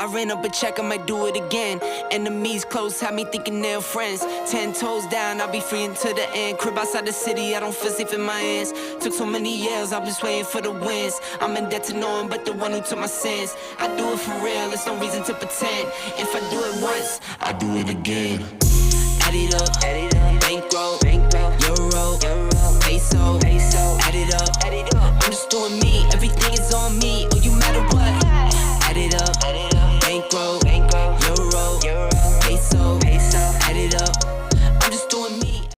I ran up a check, I might do it again. Enemies close, had me thinking they're friends. 10 toes down, I'll be free until the end. Crib outside the city, I don't feel safe in my hands. Took so many years, I'm just waiting for the wins. I'm in debt to no one but the one who took my sins. I do it for real, there's no reason to pretend. If I do it once, I do it again. Add it up, bankroll, euro, peso, add it up. I'm just doing me, everything is on me. Oh, you matter what? Add it up, bankroll, euro, peso, add it up. I'm just doing me.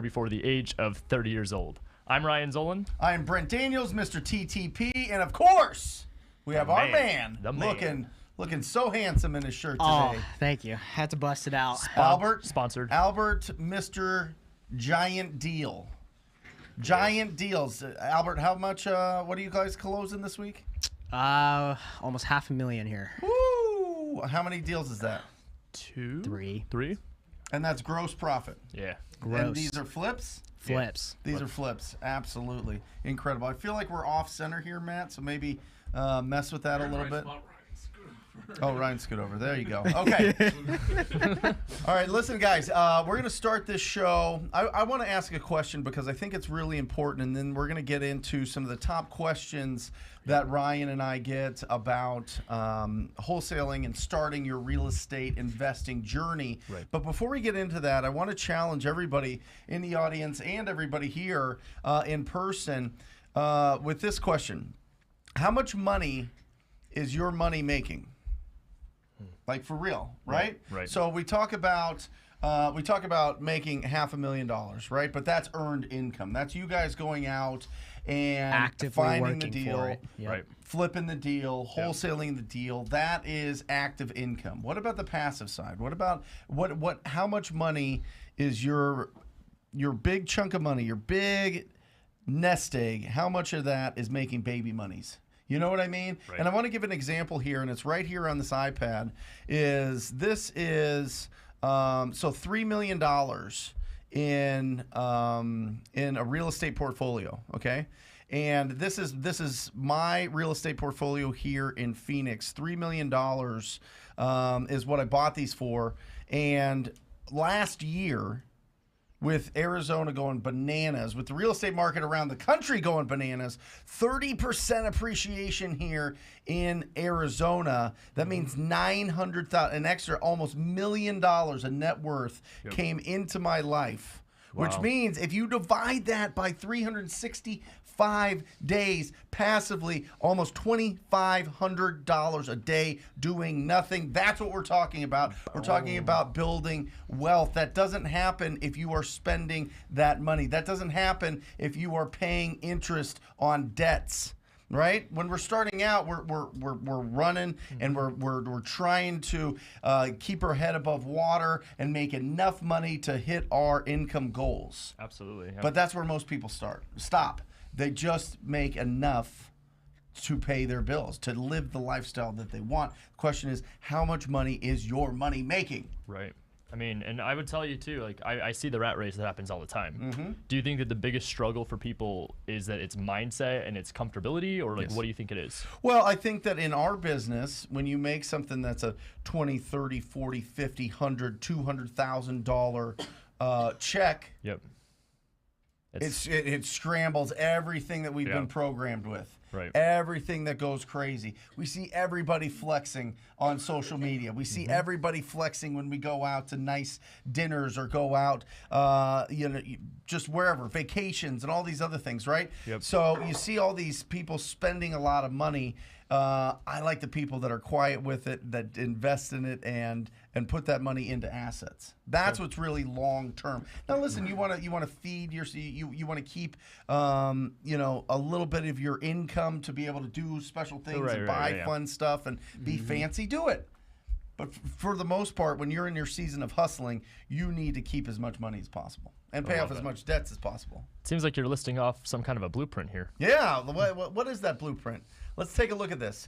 Before the age of 30 years old. I'm Ryan Zolan. I'm Brent Daniels, Mr. TTP, and of course, we have our man, looking so handsome in his shirt today. Oh, thank you. Had to bust it out. Albert, Sponsored. Albert, Mr. Giant Deal. Giant Deals. Albert, how much, what are you guys closing this week? Almost $500,000 here. Woo! How many deals is that? 2? Three. 3? And that's gross profit. Yeah. Gross. And these are flips? Flips. These are flips. Absolutely. Incredible. I feel like we're off center here, Matt, so maybe mess with that a little bit. Oh, Ryan, scoot over. There you go. Okay. All right, listen, guys. We're going to start this show. I want to ask a question because I think it's really important, and then we're going to get into some of the top questions that Ryan and I get about wholesaling and starting your real estate investing journey. Right. But before we get into that, I want to challenge everybody in the audience and everybody here in person with this question. How much money is your money making? Like for real, right? Right. So we talk about making $500,000, right? But that's earned income. That's you guys going out and Actively finding the working deal, for it. Yep. Right. flipping the deal, wholesaling the deal. That is active income. What about the passive side? What about how much money is your big chunk of money, your big nest egg? How much of that is making baby monies? You know what I mean? Right. And I want to give an example here, and it's right here on this iPad. This is so $3 million in a real estate portfolio. Okay, and this is my real estate portfolio here in Phoenix. $3 million is what I bought these for, and last year, with Arizona going bananas, with the real estate market around the country going bananas, 30% appreciation here in Arizona. That means $900,000, an extra almost $1 million of net worth came into my life. Wow. Which means if you divide that by 365 days passively, almost $2,500 a day doing nothing. That's what we're talking about. We're talking about building wealth. That doesn't happen if you are spending that money. That doesn't happen if you are paying interest on debts. Right? When we're starting out, we're running and we're trying to keep our head above water and make enough money to hit our income goals. Absolutely. Yeah. But that's where most people stop. They just make enough to pay their bills, to live the lifestyle that they want. The question is, how much money is your money making? Right. I mean, and I would tell you too, like I see the rat race that happens all the time. Mm-hmm. Do you think that the biggest struggle for people is that it's mindset and it's comfortability, or like what do you think it is? Well, I think that in our business, when you make something that's a $20, $30, $40, $50, $100, $200,000 check, Yep. it scrambles everything that we've been programmed with. Right. Everything that goes crazy. We see everybody flexing on social media. We see everybody flexing when we go out to nice dinners or go out, just wherever, vacations and all these other things, right? Yep. So you see all these people spending a lot of money. I like the people that are quiet with it, that invest in it and put that money into assets. That's what's really long term. Now listen, you want to feed you want to keep a little bit of your income to be able to do special things and buy fun stuff and be fancy. Do it. But for the most part, when you're in your season of hustling, you need to keep as much money as possible and pay off as much debts as possible. Seems like you're listing off some kind of a blueprint here. Yeah. What is that blueprint? Let's take a look at this.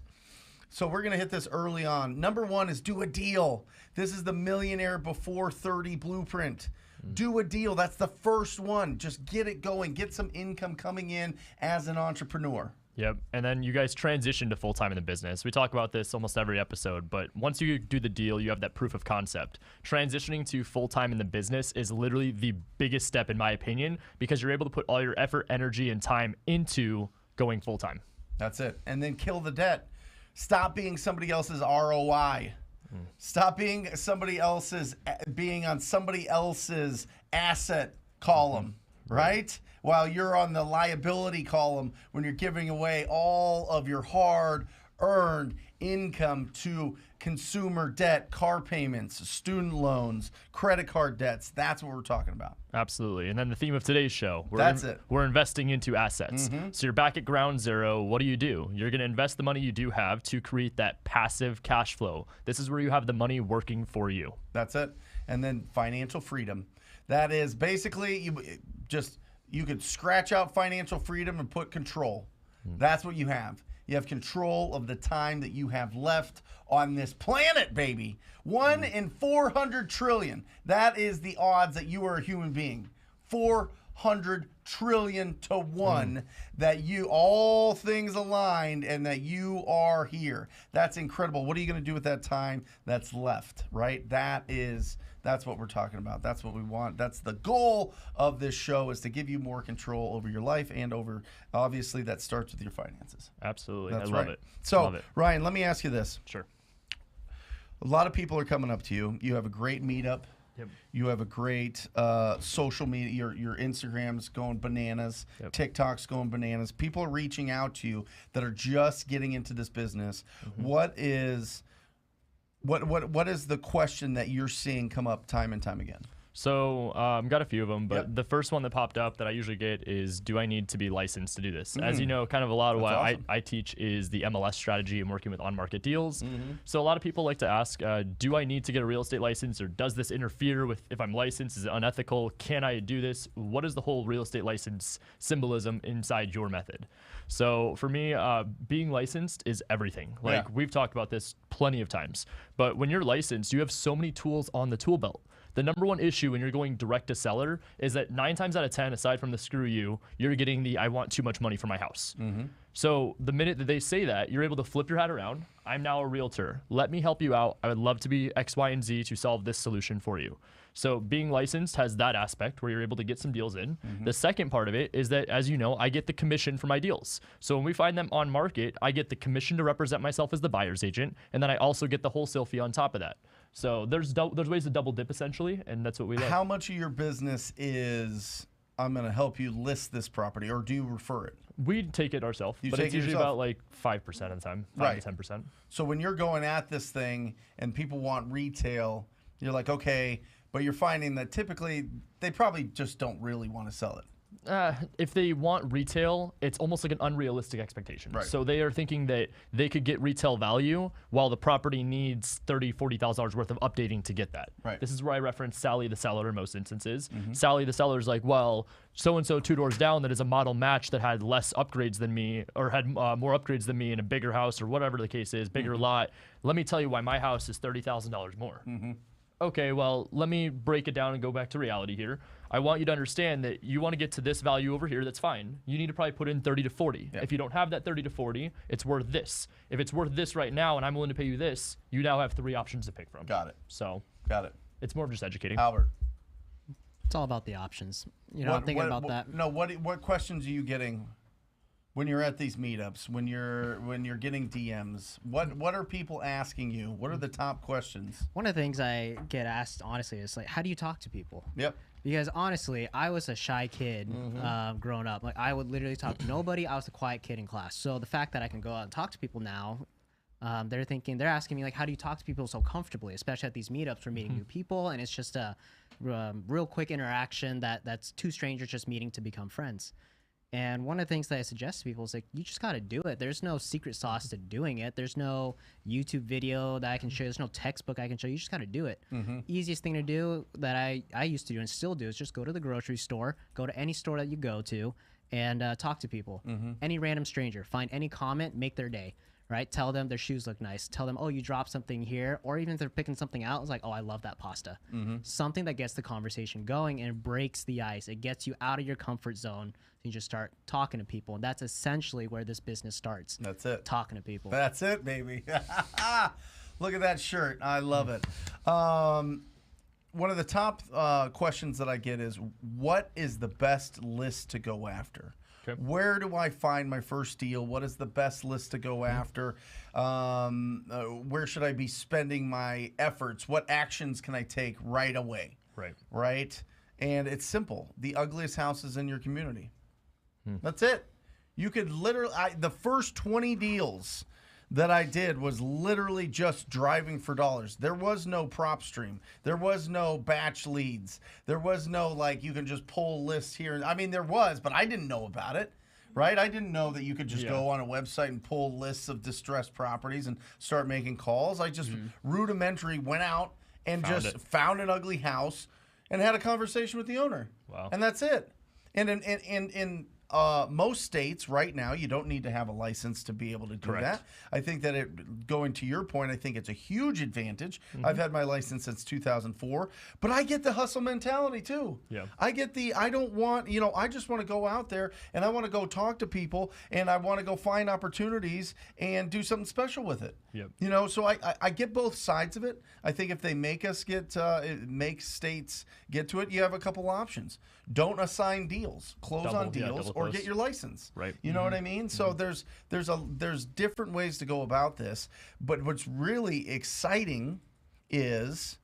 So we're going to hit this early on. Number one is do a deal. This is the Millionaire Before 30 blueprint. Do a deal. That's the first one. Just get it going. Get some income coming in as an entrepreneur. Yep. And then you guys transition to full-time in the business. We talk about this almost every episode, but once you do the deal, you have that proof of concept. Transitioning to full-time in the business is literally the biggest step, in my opinion, because you're able to put all your effort, energy, and time into going full-time. That's it. And then kill the debt. Stop being somebody else's ROI. Stop being being on somebody else's asset column, right? While you're on the liability column when you're giving away all of your hard-earned income to consumer debt, car payments, student loans, credit card debts. That's what we're talking about. Absolutely. And then the theme of today's show. We're investing into assets. So you're back at ground zero. What do? You're going to invest the money you do have to create that passive cash flow. This is where you have the money working for you. That's it. And then financial freedom. That is basically you could scratch out financial freedom and put control. That's what you have. You have control of the time that you have left on this planet, baby. 1 in 400 trillion. That is the odds that you are a human being. 400 trillion to 1 that all things aligned and that you are here. That's incredible. What are you going to do with that time that's left, right? That's what we're talking about. That's what we want. That's the goal of this show, is to give you more control over your life and over, obviously, that starts with your finances. Absolutely. That's I love right. it. So, love it. Ryan, let me ask you this. Sure. A lot of people are coming up to you. You have a great meetup. Yep. You have a great social media. Your Instagram's going bananas. Yep. TikTok's going bananas. People are reaching out to you that are just getting into this business. What is the question that you're seeing come up time and time again? So got a few of them, but the first one that popped up that I usually get is, do I need to be licensed to do this? As you know, kind of a lot of what awesome. I teach is the MLS strategy and working with on-market deals. So a lot of people like to ask, do I need to get a real estate license, or does this interfere with if I'm licensed? Is it unethical? Can I do this? What is the whole real estate license symbolism inside your method? So for me, being licensed is everything. Like we've talked about this plenty of times, but when you're licensed, you have so many tools on the tool belt. The number one issue when you're going direct to seller is that 9 times out of 10, aside from the screw you, you're getting the I want too much money for my house. So the minute that they say that, you're able to flip your hat around. I'm now a realtor. Let me help you out. I would love to be X, Y, and Z to solve this solution for you. So being licensed has that aspect where you're able to get some deals in. The second part of it is that, as you know, I get the commission for my deals. So when we find them on market, I get the commission to represent myself as the buyer's agent, and then I also get the wholesale fee on top of that. So there's ways to double dip, essentially, and that's what we love. How much of your business is, I'm going to help you list this property, or do you refer it? We take it ourselves, but it's usually about like 5% of the time, 5 to 10%. So when you're going at this thing and people want retail, you're like, okay, but you're finding that typically they probably just don't really want to sell it. If they want retail, it's almost like an unrealistic expectation. Right. So they are thinking that they could get retail value while the property needs $30,000, $40,000 worth of updating to get that. Right. This is where I reference Sally the seller in most instances. Sally the seller is like, well, so-and-so 2 doors down that is a model match that had less upgrades than me, or had more upgrades than me in a bigger house, or whatever the case is, bigger lot. Let me tell you why my house is $30,000 more. Okay, well, let me break it down and go back to reality here. I want you to understand that you want to get to this value over here, that's fine. You need to probably put in 30 to 40. If you don't have that 30 to 40, it's worth this. If it's worth this right now and I'm willing to pay you this, you now have 3 options to pick from. Got it. So Got it. it's more of just educating. Albert. It's all about the options. I'm thinking about that. No, what questions are you getting when you're at these meetups, when you're getting DMs? What are people asking you? What are the top questions? One of the things I get asked, honestly, is like, how do you talk to people? Yep. Because honestly, I was a shy kid growing up. Like, I would literally talk to nobody. I was the quiet kid in class. So the fact that I can go out and talk to people now, they're asking me, like, how do you talk to people so comfortably? Especially at these meetups, we're meeting new people, and it's just a real quick interaction that's 2 strangers just meeting to become friends. And one of the things that I suggest to people is, like, you just got to do it. There's no secret sauce to doing it. There's no YouTube video that I can show you. There's no textbook I can show you. You just got to do it. Easiest thing to do that I used to do and still do is just go to the grocery store, go to any store that you go to, and talk to people. Any random stranger. Find any comment, make their day. right? Tell them their shoes look nice. Tell them, oh, you dropped something here. Or even if they're picking something out, it's like, oh, I love that pasta. Something that gets the conversation going and breaks the ice. It gets you out of your comfort zone. You just start talking to people. And that's essentially where this business starts. That's it. Talking to people. That's it, baby. Look at that shirt. I love it. One of the top questions that I get is, what is the best list to go after? Okay. Where do I find my first deal? What is the best list to go after? Where should I be spending my efforts? What actions can I take right away? Right? And it's simple. The ugliest houses in your community. That's it. You could literally, the first 20 deals that I did was literally just driving for dollars. There was no prop stream. There was no batch leads. There was no, like, you can just pull lists here. I mean, there was, but I didn't know about it, right? I didn't know that you could just go on a website and pull lists of distressed properties and start making calls. I just rudimentary went out and found an ugly house and had a conversation with the owner. Wow. And that's it. And in most states right now, you don't need to have a license to be able to do that. I think that going to your point, I think it's a huge advantage. I've had my license since 2004, but I get the hustle mentality too. I get I don't want, I just want to go out there and I want to go talk to people and I want to go find opportunities and do something special with it. So I get both sides of it. I think if they make us make states get to it, you have a couple options. Don't assign deals, close on deals, or get your license. You know what I mean? So there's different ways to go about this. But what's really exciting is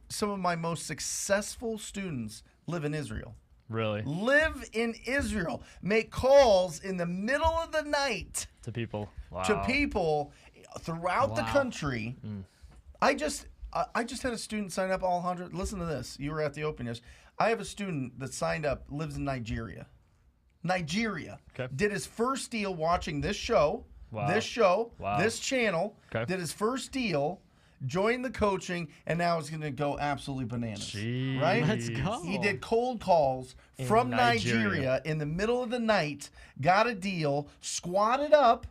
some of my most successful students live in Israel. Really? Live in Israel. Make calls in the middle of the night to people. Wow. To people throughout the country. I just had a student sign up, all 100. Listen to this. You were at the open yesterday. I have a student that signed up, lives in Nigeria. Did his first deal watching this show, this channel, did his first deal, joined the coaching, and now is going to go absolutely bananas. Right? Let's go. He did cold calls from Nigeria in the middle of the night, got a deal, squatted up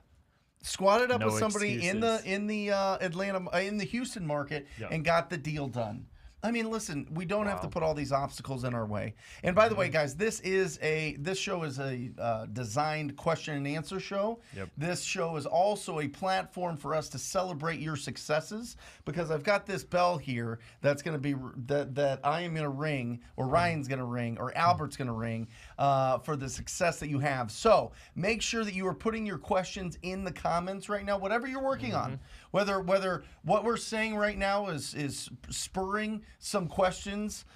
with somebody in the Houston market, and got the deal done. I mean, listen, we don't have to put all these obstacles in our way. And by the way, guys, this show is a designed question and answer show. This show is also a platform for us to celebrate your successes, because I've got this bell here that's going to be that I am going to ring, or Ryan's going to ring, or Albert's going to ring for the success that you have. So make sure that you are putting your questions in the comments right now, whatever you're working on. Whether what we're saying right now is spurring some questions,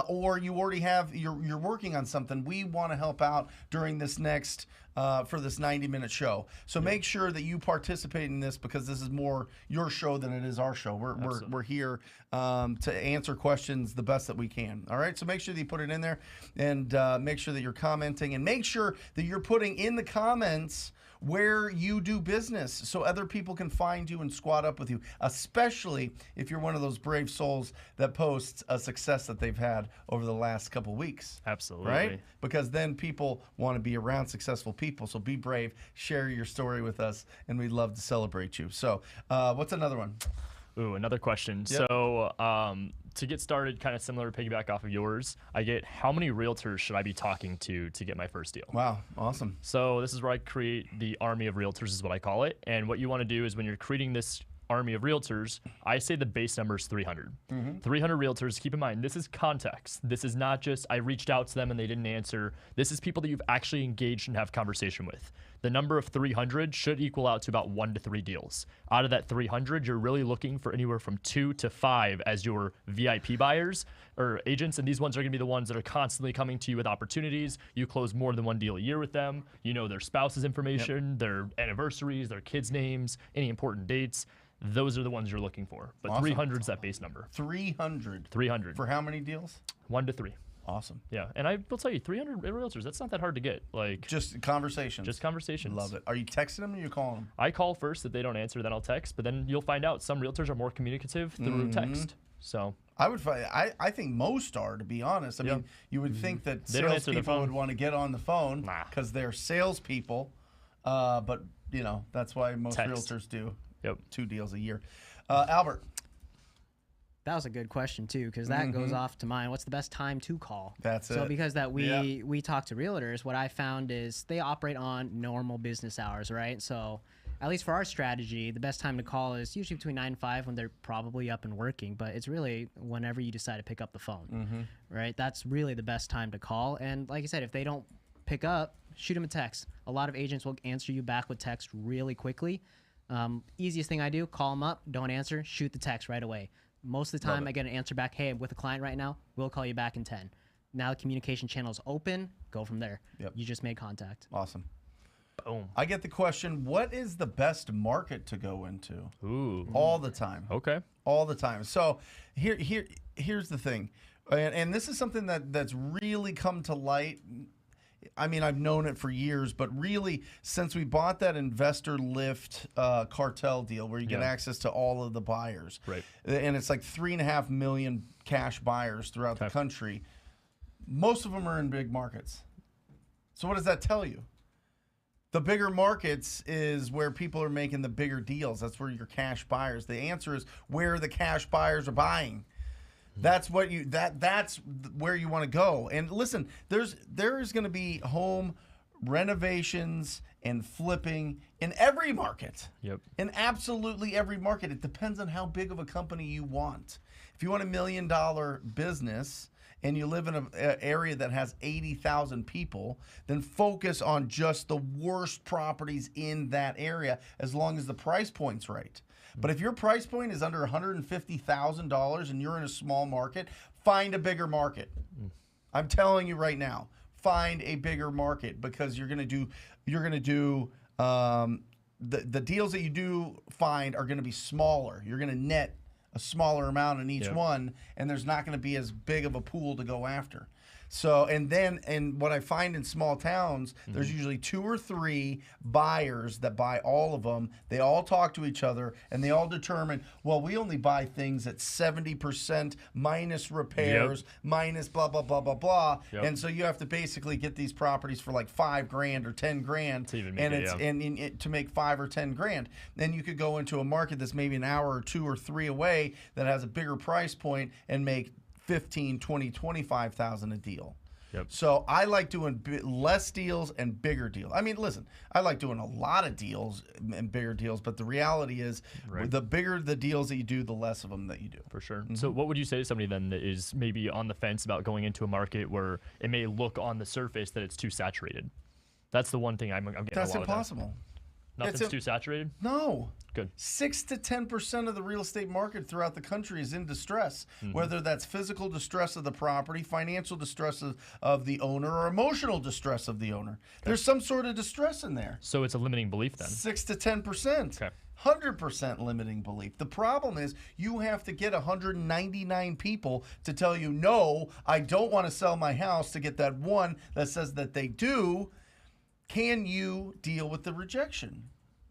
or you already have you're working on something, we want to help out during this next for this 90-minute show. So make sure that you participate in this, because this is more your show than it is our show. We're here to answer questions the best that we can. All right, so make sure that you put it in there, and make sure that you're commenting, and make sure that you're putting in the comments where you do business, so other people can find you and squat up with you, especially if you're one of those brave souls that posts a success that they've had over the last couple weeks. Absolutely. Right? Because then people want to be around successful people. So be brave, share your story with us, and we'd love to celebrate you. So what's another one? Ooh, another question. So to get started, kind of similar to piggyback off of yours, I get, how many realtors should I be talking to get my first deal? Wow, awesome. So this is where I create the army of realtors, is what I call it. And what you want to do is, when you're creating this army of realtors, I say the base number is 300. 300 realtors. Keep in mind, this is context. This is not just I reached out to them and they didn't answer. This is people that you've actually engaged and have conversation with. The number of 300 should equal out to about 1 to 3 deals. Out of that 300, you're really looking for anywhere from 2 to 5 as your VIP buyers or agents, and these ones are going to be the ones that are constantly coming to you with opportunities. You close more than 1 deal a year with them. You know their spouse's information, their anniversaries, their kids' names, any important dates. Those are the ones you're looking for. But awesome. 300 is that base number. 300. 300. For how many deals? 1 to 3. Awesome. Yeah, and I will tell you, 300 realtors, that's not that hard to get. Like, just conversations. Just conversations. Love it. Are you texting them or you calling them? I call first. If they don't answer, then I'll text. But then you'll find out some realtors are more communicative through text. So I would find, I think most are, to be honest. I mean, you would think that salespeople would want to get on the phone because they're salespeople. But you know, that's why most Text. realtors do Yep. 2 deals a year. Albert, That was a good question too, because that goes off to mine. What's the best time to call? That's so it. because that we talk to realtors, what I found is they operate on normal business hours, right? So at least for our strategy, the best time to call is usually between 9 and 5 when they're probably up and working, but it's really whenever you decide to pick up the phone, right? That's really the best time to call. And like I said, if they don't pick up, shoot them a text. A lot of agents will answer you back with text really quickly. Easiest thing I do, call them up, don't answer, shoot the text right away. Most of the time I get an answer back, hey, I'm with a client right now, we'll call you back in 10. Now the communication channel is open, go from there. Yep. You just made contact. awesome. Boom. I get the question, what is the best market to go into? Ooh. All the time. Okay. All the time. So here's the thing. And this is something that's really come to light. I mean, I've known it for years, but really since we bought that investor lift cartel deal where you get access to all of the buyers. Right. And it's like 3.5 million cash buyers throughout the country. Most of them are in big markets. So what does that tell you? The bigger markets is where people are making the bigger deals. That's where your cash buyers. The answer is where the cash buyers are buying. That's what you that's where you want to go. And listen, there is going to be home renovations and flipping in every market. Yep. In absolutely every market. It depends on how big of a company you want. If you want $1 million business and you live in an area that has 80,000 people, then focus on just the worst properties in that area as long as the price point's right. But if your price point is under $150,000 and you're in a small market, find a bigger market. I'm telling you right now, find a bigger market because you're gonna do the deals that you do find are gonna be smaller. You're gonna net a smaller amount in each one, and there's not gonna be as big of a pool to go after. So, and what I find in small towns, there's usually 2 or 3 buyers that buy all of them. They all talk to each other, and they all determine, well, we only buy things at 70% minus repairs, minus blah, blah, blah, blah, blah. And so you have to basically get these properties for like $5,000 or $10,000 To even make and it, and to make $5,000 or $10,000. Then you could go into a market that's maybe an hour or 2 or 3 away that has a bigger price point and make 15, 20, 25,000 a deal. Yep. So I like doing less deals and bigger deals. I mean, listen, I like doing a lot of deals and bigger deals, but the reality is the bigger the deals that you do, the less of them that you do. For sure. So what would you say to somebody then that is maybe on the fence about going into a market where it may look on the surface that it's too saturated? That's the one thing I'm getting That's a lot impossible. Of that. Nothing's too saturated? No. Good. 6 to 10% of the real estate market throughout the country is in distress, whether that's physical distress of the property, financial distress of the owner, or emotional distress of the owner. There's some sort of distress in there. So it's a limiting belief then? 6 to 10%. Okay. 100% limiting belief. The problem is you have to get 199 people to tell you, no, I don't want to sell my house, to get that one that says that they do. Can you deal with the rejection?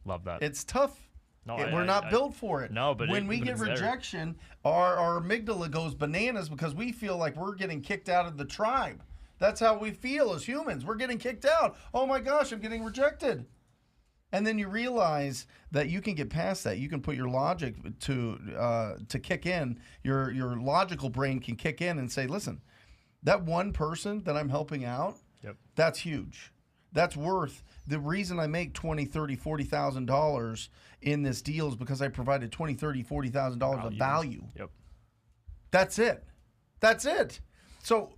Love that. It's tough. No, We're not built for it. No, but when we get it's there. rejection, our amygdala goes bananas because we feel like we're getting kicked out of the tribe. That's how we feel as humans. We're getting kicked out. Oh my gosh, I'm getting rejected. And then you realize that you can get past that. You can put your logic to kick in. Your logical brain can kick in and say, listen, that one person that I'm helping out, that's huge. That's worth the reason I make $20,000, $30,000, $40,000 in this deal is because I provided $20,000, $30,000, $40,000 of value. Yep. That's it. That's it. So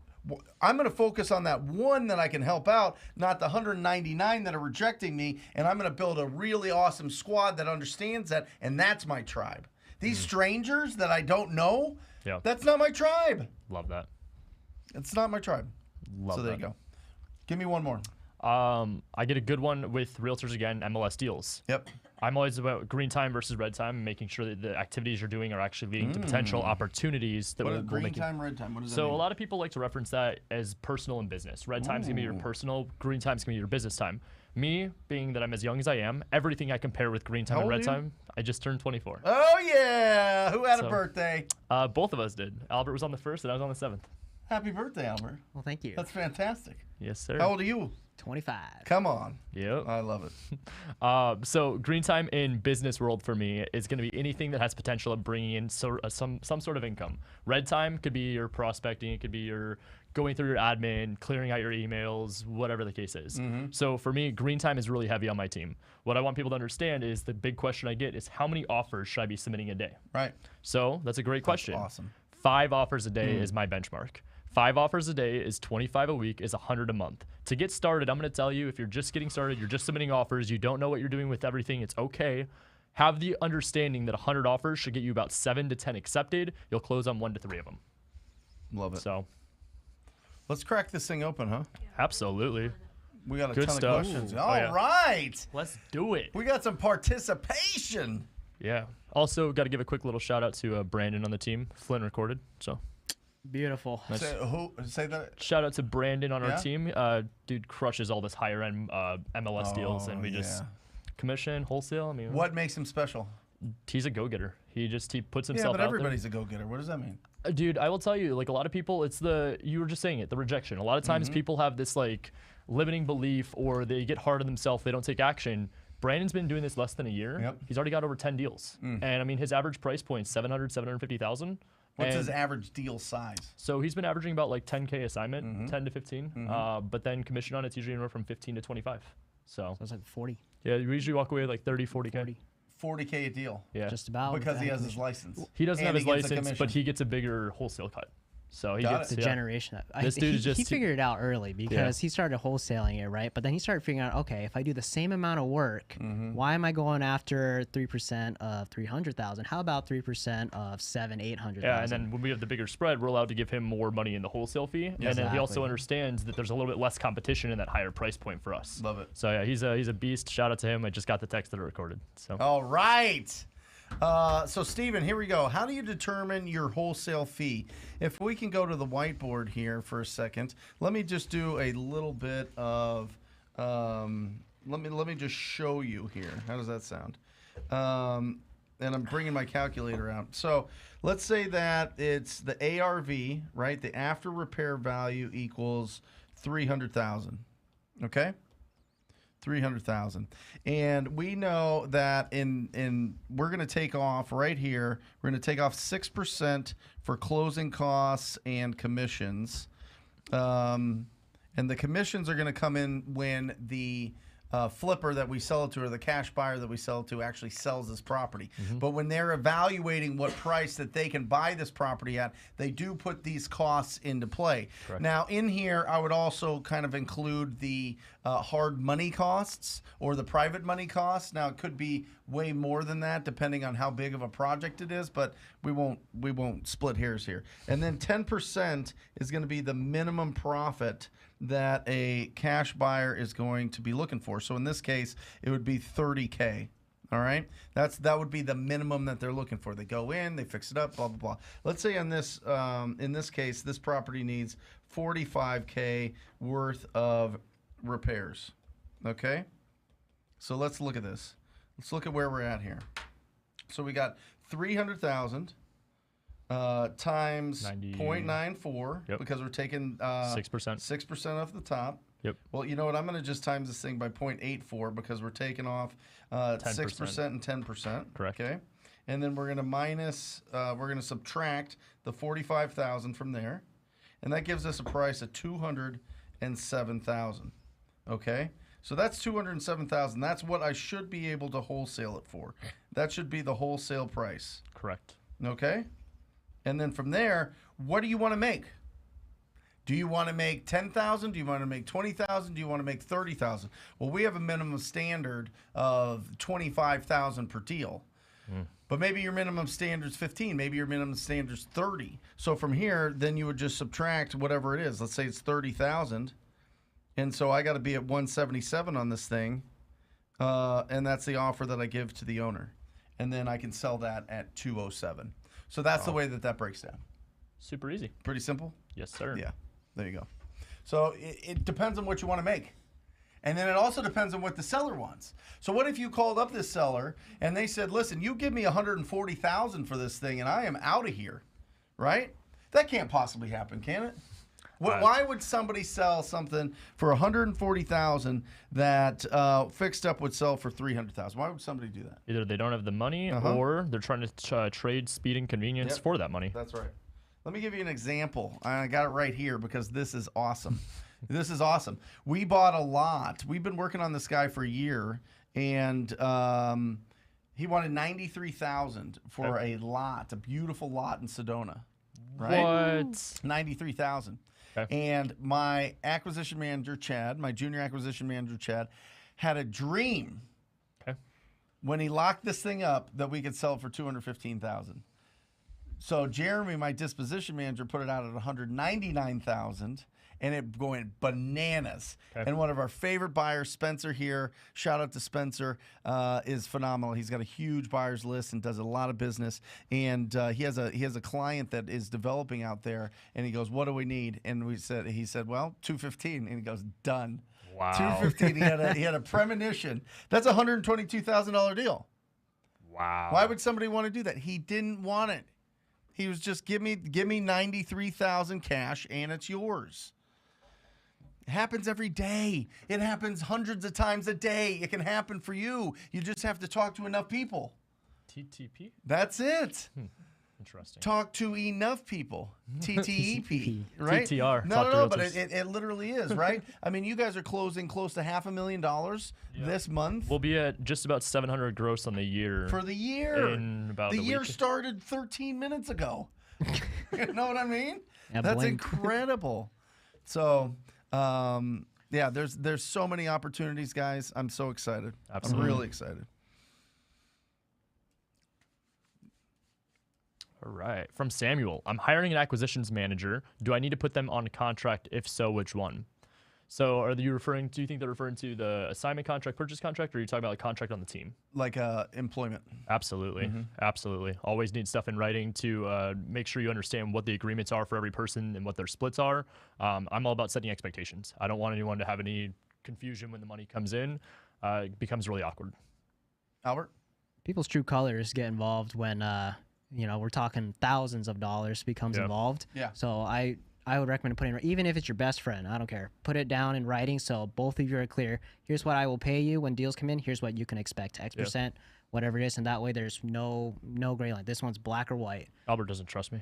I'm going to focus on that one that I can help out, not the 199 that are rejecting me, and I'm going to build a really awesome squad that understands that, and that's my tribe. These strangers that I don't know, that's not my tribe. Love that. It's not my tribe. Love so there that. you go. Give me one more. I get a good one with realtors again, MLS deals. Yep. I'm always about green time versus red time, making sure that the activities you're doing are actually leading to potential opportunities that What will is green make time, red time? What does that So mean? a lot of people like to reference that as personal and business. Red time's gonna be your personal, green time's gonna be your business time. Me, being that I'm as young as I am, everything I compare with green time How and old red are you? time, I just turned 24. Oh yeah! Who had a So- birthday? Both of us did. Albert was on the 1st and I was on the 7th. Happy birthday, Albert. Well, thank you. That's fantastic. Yes, sir. How old are you? 25. Come on. Yep. I love it. So green time in business world for me is going to be anything that has potential of bringing in some sort of income. Red time could be your prospecting. It could be your going through your admin, clearing out your emails, whatever the case is. So for me, green time is really heavy on my team. What I want people to understand is the big question I get is how many offers should I be submitting a day? Right. So that's a great question. Awesome. 5 offers a day is my benchmark. 5 offers a day is 25 a week, is 100 a month. To get started, I'm going to tell you, if you're just getting started, you're just submitting offers, you don't know what you're doing with everything, it's okay. Have the understanding that 100 offers should get you about 7 to 10 accepted. You'll close on 1 to 3 of them. Love it. So, let's crack this thing open, huh? absolutely. We got a Good ton stuff. of questions. Ooh. All yeah. right. Let's do it. We got some participation. Yeah. Also, got to give a quick little shout out to Brandon on the team. Flint recorded. So, Beautiful. nice. Say that. Shout out to Brandon on Yeah? our team. Dude crushes all this higher end MLS deals, and we just commission, wholesale. I mean, What makes him special? He's a go-getter. He puts Yeah, himself but out everybody's a go-getter. What does that mean? there. Dude, I will tell you, like a lot of people, it's you were just saying it, the rejection. A lot of times people have this like limiting belief, or they get hard on themselves. They don't take action. Brandon's been doing this less than a year. Yep. He's already got over 10 deals. And I mean, his average price point, 750,000. What's his average deal size? So he's been averaging about like 10K assignment, 10 to 15. But then commission on it's usually anywhere from 15 to 25. So So it's like 40. yeah, we usually walk away with like 30, 40K. 40K a deal. Yeah. Just about. Because with he that has his commission. license. He doesn't And have his he gets a license, but commission. he gets a bigger wholesale cut. So he Got gets it. The yeah. generation. This dude is he just figured it out early because he started wholesaling it, right? But then he started figuring out, okay, if I do the same amount of work, why am I going after 3% of 300,000? How about 3% of 800,000? Yeah, and then when we have the bigger spread, we're allowed to give him more money in the wholesale fee, and then he also Exactly. understands that there's a little bit less competition in that higher price point for us. Love it. So yeah, he's a beast. Shout out to him. I just got the text that I recorded. So All right. So, Steven, here we go. How do you determine your wholesale fee? If we can go to the whiteboard here for a second, let me just do a little bit of, let me just show you here. How does that sound? And I'm bringing my calculator out. So let's say that it's the ARV, right? The after repair value equals 300,000. Okay? 300,000. And we know that we're going to take off right here. We're going to take off 6% for closing costs and commissions. And the commissions are going to come in when the flipper that we sell it to, or the cash buyer that we sell it to, actually sells this property. But when they're evaluating what price that they can buy this property at, they do put these costs into play. Correct. Now, in here, I would also kind of include the hard money costs or the private money costs. Now, it could be way more than that, depending on how big of a project it is, but we won't split hairs here. And then 10% is going to be the minimum profit that a cash buyer is going to be looking for. So in this case, it would be 30K. All right, that would be the minimum that they're looking for. They go in, they fix it up, blah blah blah. Let's say in this case, this property needs 45K worth of repairs. Okay, so let's look at this. Let's look at where we're at here. So we got 300,000 times 90. 0.94 Yep. because we're taking 6%. 6% off the top. Yep. Well, you know what? I'm going to just times this thing by 0.84 because we're taking off 6% and 10%. Correct. Okay. And then we're going to minus, we're going to subtract the 45,000 from there. And that gives us a price of 207,000. Okay. So that's 207,000. That's what I should be able to wholesale it for. That should be the wholesale price. correct. Okay. And then from there, what do you want to make? Do you want to make 10,000? Do you want to make 20,000? Do you want to make 30,000? Well, we have a minimum standard of 25,000 per deal. But maybe your minimum standard is 15. Maybe your minimum standard is 30. So from here, then you would just subtract whatever it is. Let's say it's 30,000. And so I got to be at 177 on this thing. And that's the offer that I give to the owner. And then I can sell that at 207. So that's the way that breaks down. Super easy. Pretty simple? Yes, sir. Yeah, there you go. So it depends on what you want to make. And then it also depends on what the seller wants. So what if you called up this seller and they said, listen, you give me 140,000 for this thing and I am out of here, right? That can't possibly happen, can it? Why would somebody sell something for 140,000 that fixed up would sell for 300,000? Why would somebody do that? Either they don't have the money or they're trying to trade speed and convenience for that money. That's right. Let me give you an example. I got it right here because this is awesome. This is awesome. We bought a lot. We've been working on this guy for a year, and he wanted 93,000 for a lot, a beautiful lot in Sedona. Right? What? 93,000. Okay. And my acquisition manager, Chad, my junior acquisition manager, Chad, had a dream when he locked this thing up that we could sell it for 215,000. So Jeremy, my disposition manager, put it out at 199,000, and it going bananas. Okay. And one of our favorite buyers, Spencer here, shout out to Spencer, is phenomenal. He's got a huge buyers list and does a lot of business. And he has a client that is developing out there, and he goes, "What do we need?" And he said, "Well, 215," and he goes, "Done." Wow. 215. He had a premonition. That's a $122,000 deal. Wow. Why would somebody want to do that? He didn't want it. He was just give me 93,000 cash and it's yours. It happens every day. It happens hundreds of times a day. It can happen for you. You just have to talk to enough people. TTP? That's it. Interesting. Talk to enough people. TTEP, right? TTR. No, but it literally is, right? I mean, you guys are closing close to $500,000 this month. We'll be at just about 700 gross on the year. For the year. In about the a year week. started 13 minutes ago. You know what I mean? Yeah, That's blink. incredible. So, yeah, there's so many opportunities, guys. I'm so excited. Absolutely. I'm really excited. All right. From Samuel, I'm hiring an acquisitions manager. Do I need to put them on a contract? If so, which one? So do you think they're referring to the assignment contract, purchase contract, or are you talking about a contract on the team? Like employment. Absolutely. Absolutely. Always need stuff in writing to make sure you understand what the agreements are for every person and what their splits are. I'm all about setting expectations. I don't want anyone to have any confusion when the money comes in. It becomes really awkward. Albert? People's true colors get involved when we're talking thousands of dollars becomes involved. Yeah. So I would recommend putting, even if it's your best friend, I don't care, put it down in writing so both of you are clear. Here's what I will pay you when deals come in. Here's what you can expect, X%, whatever it is, and that way there's no gray line. This one's black or white. Albert doesn't trust me.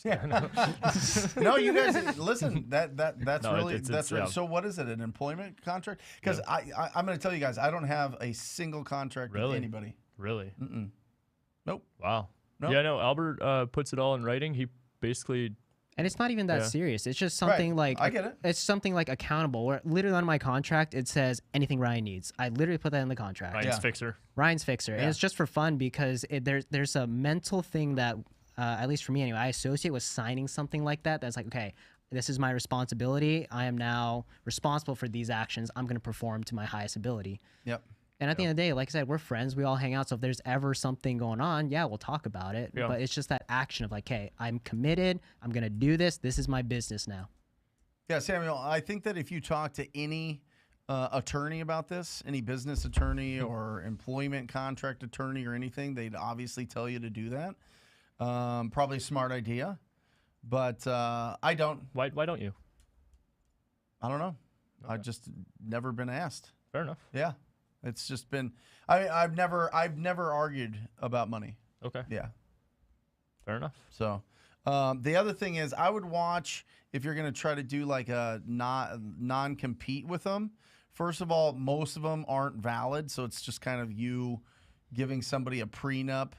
No, you guys listen. That's No, really it's really. So what is it? An employment contract? Because I'm going to tell you guys, I don't have a single contract with anybody. Really? Nope. Wow. Nope. Yeah, no, Albert puts it all in writing. He basically... And it's not even that serious. It's just something like I get it. It's something like accountable. Where literally on my contract it says anything Ryan needs. I literally put that in the contract. Ryan's fixer. Ryan's fixer, and it's just for fun because there's a mental thing that at least for me anyway, I associate with signing something like that. That's like, okay, this is my responsibility. I am now responsible for these actions. I'm going to perform to my highest ability. Yep. And at the end of the day, like I said, we're friends. We all hang out. So if there's ever something going on, we'll talk about it. Yeah. But it's just that action of like, hey, I'm committed. I'm going to do this. This is my business now. Yeah, Samuel, I think that if you talk to any attorney about this, any business attorney or employment contract attorney or anything, they'd obviously tell you to do that. Probably a smart idea, but I don't. Why don't you? I don't know. Okay. I've just never been asked. Fair enough. Yeah, it's just been. I've never argued about money. Okay. Yeah. Fair enough. So the other thing is, I would watch if you're going to try to do like a non-compete with them. First of all, most of them aren't valid, so it's just kind of you giving somebody a prenup.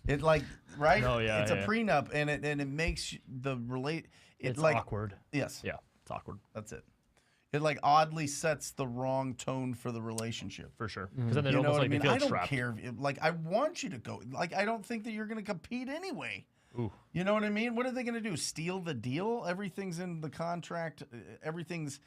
It like right? Oh yeah. It's a prenup, and it makes the relate. It's like awkward. Yes. Yeah, it's awkward That's it. It like oddly sets the wrong tone for the relationship. for sure. Because then they You know almost what I like mean? they feel I don't trapped. care. Like I want you to go. Like I don't think that you're going to compete anyway. Ooh. You know what I mean? What are they going to do? Steal the deal? Everything's in the contract. Everything's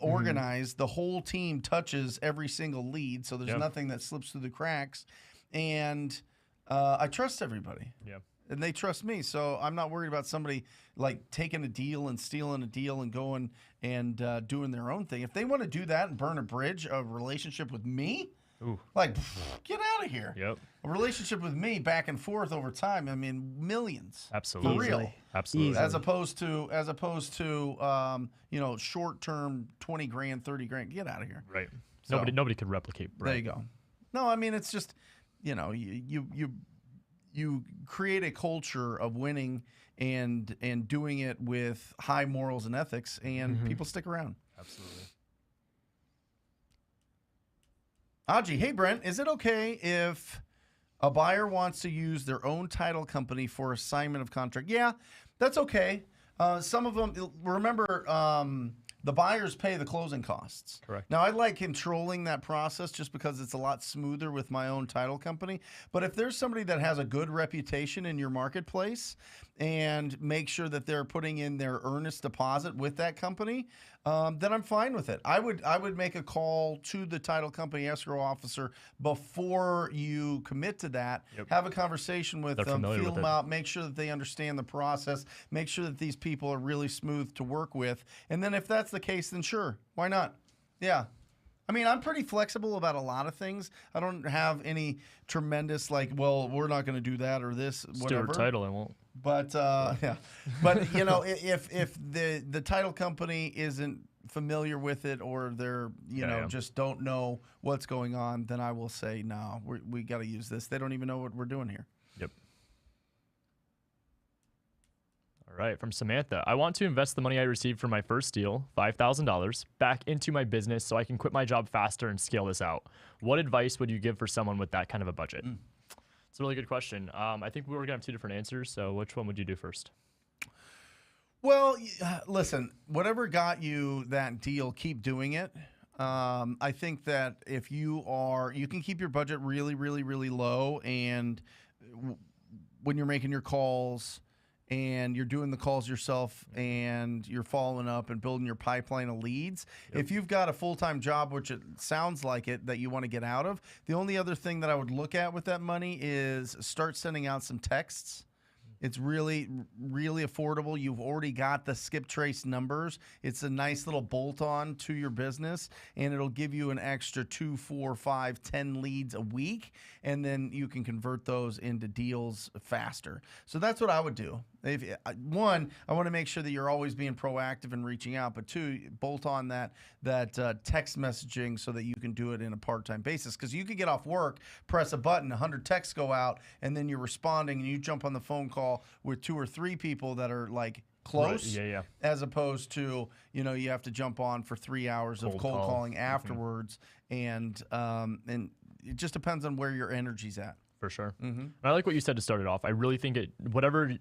organized. The whole team touches every single lead, so there's nothing that slips through the cracks. And I trust everybody. Yeah. And they trust me, so I'm not worried about somebody like taking a deal and stealing a deal and going and doing their own thing. If they want to do that and burn a bridge, a relationship with me, Ooh. Like, get out of here. Yep. A relationship with me back and forth over time. I mean, millions. Absolutely. For real. Easily. Absolutely. Easily. As opposed to short term 20 grand, 30 grand. Get out of here. Right. So- Nobody could replicate Brent. There you go. No, I mean it's just, you create a culture of winning and doing it with high morals and ethics, and people stick around. Absolutely. Aji, hey Brent, is it okay if a buyer wants to use their own title company for assignment of contract? Yeah, that's okay. Some of them, remember, the buyers pay the closing costs. Correct. Now, I like controlling that process just because it's a lot smoother with my own title company. But if there's somebody that has a good reputation in your marketplace and make sure that they're putting in their earnest deposit with that company, then I'm fine with it. I would make a call to the title company escrow officer before you commit to that. Yep. Have a conversation with They're them, familiar feel with them it. out, make sure that they understand the process, make sure that these people are really smooth to work with. And then if that's the case, then sure, why not? Yeah. I mean, I'm pretty flexible about a lot of things. I don't have any tremendous well, we're not going to do that or this, whatever. Stewart title, I won't. But yeah, but if the title company isn't familiar with it or they're just don't know what's going on, then I will say no, we got to use this. They don't even know what we're doing here. Yep. All right, from Samantha. I want to invest the money I received from my first deal, $5,000, back into my business so I can quit my job faster and scale this out. What advice would you give for someone with that kind of a budget? It's a really good question. I think we were going to have two different answers, so which one would you do first? Well, listen, whatever got you that deal, keep doing it. I think that if you can keep your budget really, really, really low, and when you're making your calls and you're doing the calls yourself and you're following up and building your pipeline of leads. Yep. If you've got a full-time job, which it sounds like it, that you want to get out of, the only other thing that I would look at with that money is start sending out some texts. It's really, really affordable. You've already got the skip trace numbers. It's a nice little bolt-on to your business, and it'll give you an extra 2, 4, 5, 10 leads a week, and then you can convert those into deals faster. So that's what I would do. One, I want to make sure that you're always being proactive and reaching out, but two, bolt on that text messaging so that you can do it in a part-time basis. Because you could get off work, press a button, 100 texts go out, and then you're responding, and you jump on the phone call with 2 or 3 people that are like close, right. Yeah. As opposed to you have to jump on for 3 hours of cold calling afterwards, and it just depends on where your energy's at. For sure. And I like what you said to start it off. I really think whatever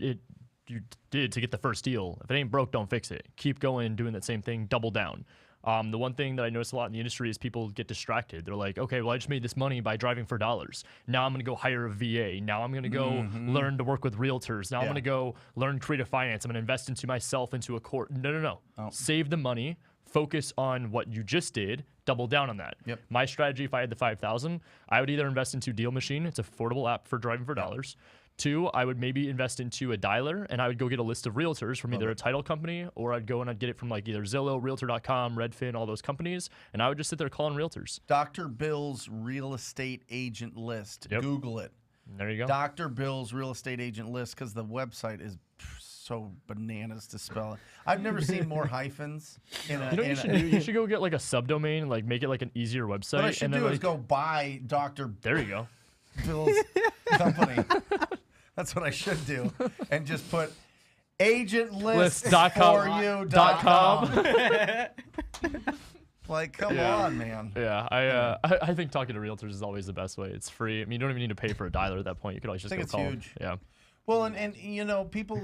you did to get the first deal, if it ain't broke, don't fix it. Keep going, doing that same thing, double down. The one thing that I notice a lot in the industry is people get distracted. They're like, okay, well, I just made this money by driving for dollars. Now I'm going to go hire a VA. Now I'm going to go learn to work with realtors. Now I'm going to go learn creative finance. I'm going to invest into myself, into a court. No. Oh. Save the money. Focus on what you just did. Double down on that. Yep. My strategy, if I had the $5,000, I would either invest into Deal Machine. It's an affordable app for driving for dollars. 2, I would maybe invest into a dialer, and I would go get a list of realtors from either a title company, or I'd go and I'd get it from like either Zillow, Realtor.com, Redfin, all those companies, and I would just sit there calling realtors. Dr. Bill's real estate agent list. Yep. Google it. There you go. Dr. Bill's real estate agent list, because the website is so bananas to spell it. I've never seen more hyphens in a. You know what you should do? You should go get like a subdomain, like make it like an easier website. What I should and then, do like, is go buy Dr. There you go. Bill's company. That's what I should do, and just put agentlist4you.com. Like, come on, man. Yeah, I think talking to realtors is always the best way. It's free. I mean, you don't even need to pay for a dialer at that point. You could always just go call. I think it's huge. Yeah. Well, and people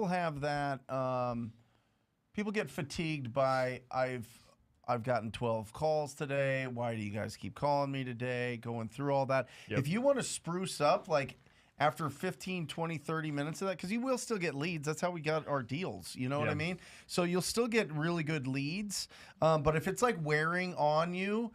have that. People get fatigued by I've gotten 12 calls today. Why do you guys keep calling me today? Going through all that. Yep. If you want to spruce up, like after 15, 20, 30 minutes of that, because you will still get leads. That's how we got our deals. You know what I mean? So you'll still get really good leads. But if it's like wearing on you,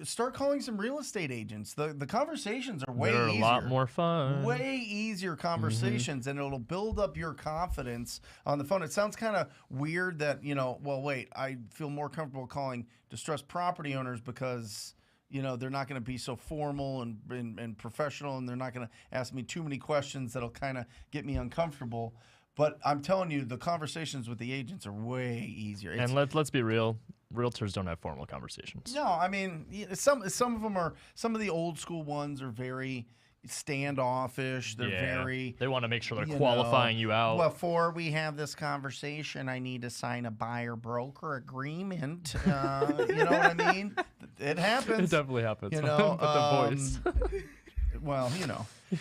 start calling some real estate agents. The conversations are way They're easier. a lot more fun. Way easier conversations, and it'll build up your confidence on the phone. It sounds kind of weird that, well, wait, I feel more comfortable calling distressed property owners because they're not going to be so formal and professional, and they're not going to ask me too many questions that'll kind of get me uncomfortable. But I'm telling you, the conversations with the agents are way easier. And let's be real, realtors don't have formal conversations. No, I mean, some of them are. Some of the old school ones are very standoffish. They're very. They want to make sure they're qualifying you out. Before we have this conversation, I need to sign a buyer broker agreement. You know what I mean? It happens. It definitely happens. You know, but the voice. Well,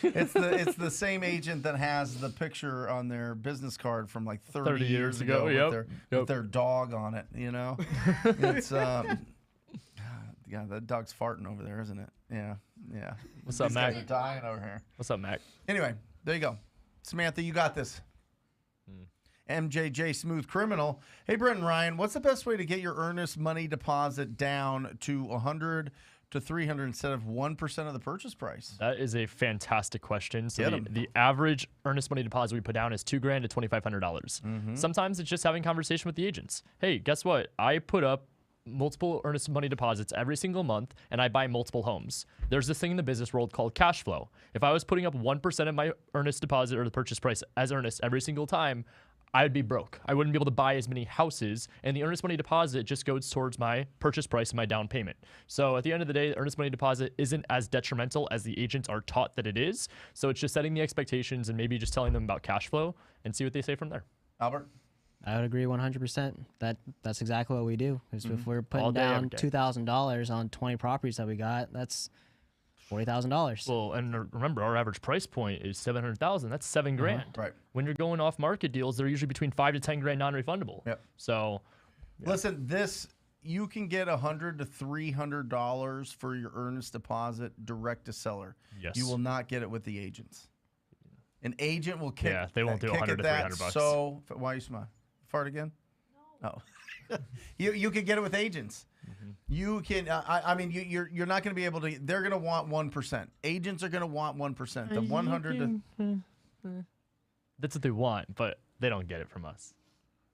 it's the same agent that has the picture on their business card from like 30 years ago with their dog on it. It's yeah, that dog's farting over there, isn't it? Yeah. What's up, Mac? These guys are dying over here. What's up, Mac? Anyway, there you go. Samantha, you got this. MJJ Smooth Criminal. Hey, Brent and Ryan, what's the best way to get your earnest money deposit down to 100 to 300 instead of 1% of the purchase price? That is a fantastic question. So the average earnest money deposit we put down is $2,000 to $2,500. Sometimes it's just having conversation with the agents. Hey, guess what? I put up multiple earnest money deposits every single month, and I buy multiple homes. There's this thing in the business world called cash flow. If I was putting up 1% of my earnest deposit or the purchase price as earnest every single time, I'd be broke. I wouldn't be able to buy as many houses, and the earnest money deposit just goes towards my purchase price and my down payment. So at the end of the day, the earnest money deposit isn't as detrimental as the agents are taught that it is. So it's just setting the expectations and maybe just telling them about cash flow and see what they say from there. Albert? I would agree 100%. That's exactly what we do. Because if we're putting down $2,000 on 20 properties that we got, that's $40,000. Well, and remember, our average price point is $700,000. That's $7,000. Right. When you're going off market deals, they're usually between $5,000 to $10,000 non-refundable. Yep. So, listen, you can get $100 to $300 for your earnest deposit direct to seller. Yes. You will not get it with the agents. An agent will kick. Yeah, they won't do $100 to $300. So why are you smiling? Fart again? No. You can get it with agents. You can. I mean, you're not going to be able to. They're going to want 1%. Agents are going to want 1%. The 100. That's what they want, but they don't get it from us.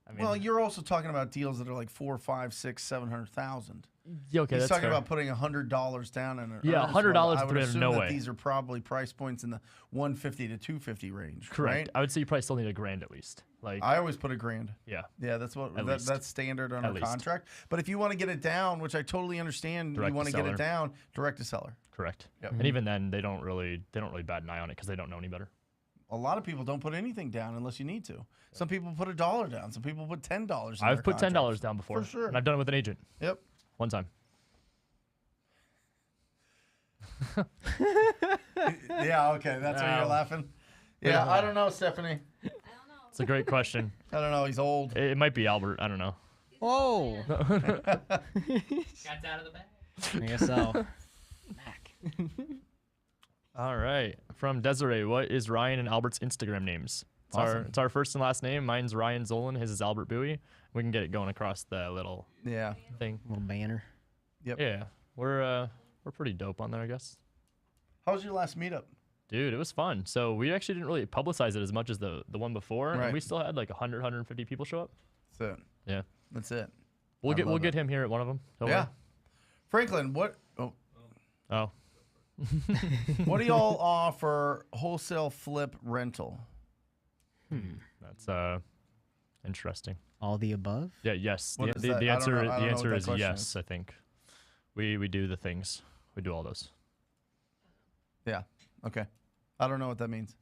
I mean, Well, you're also talking about deals that are like 4, 5, 6, 700,000. Yeah, okay, He's that's talking fair. about putting $100 down in an Yeah, earnest $100 one. I would there's assume no that way. these are probably price points in the 150 to 250 range. Correct. Right? I would say you probably still need $1,000 at least. Like, I always put $1,000. yeah. Yeah, that's least. that's standard on At our least. contract. But if you want to get it down, which I totally understand, Direct you want to to get it seller. down, direct to seller. Correct. Yep. And even then, they don't really bat an eye on it because they don't know any better. A lot of people don't put anything down unless you need to. Some people put $1 down. Some people put $10. In I've their put $10 contracts. down before. For sure. And I've done it with an agent. Yep. One time. Yeah. Okay. That's why you're laughing. Yeah. I don't know, Stephanie. It's a great question. I don't know. He's old. It might be Albert. I don't know. Whoa. Cat's out of the bag. I guess so. Mac. All right. From Desiree, what is Ryan and Albert's Instagram names? It's our first and last name. Mine's Ryan Zolan. His is Albert Bowie. We can get it going across the little Yeah. thing. Little banner. Yep. Yeah. We're pretty dope on there, I guess. How was your last meetup? Dude, it was fun. So we actually didn't really publicize it as much as the one before, Right. and we still had like 100, 150 people show up. That's it. Yeah. That's it. We'll love get him here at one of them. Yeah. Franklin, what Oh. what do y'all offer wholesale flip rental? That's interesting. All the above? Yeah, yes. What is The that? I don't answer know- I don't know what that is question yes, is. I think. We do the things. We do all those. Yeah. Okay. I don't know what that means.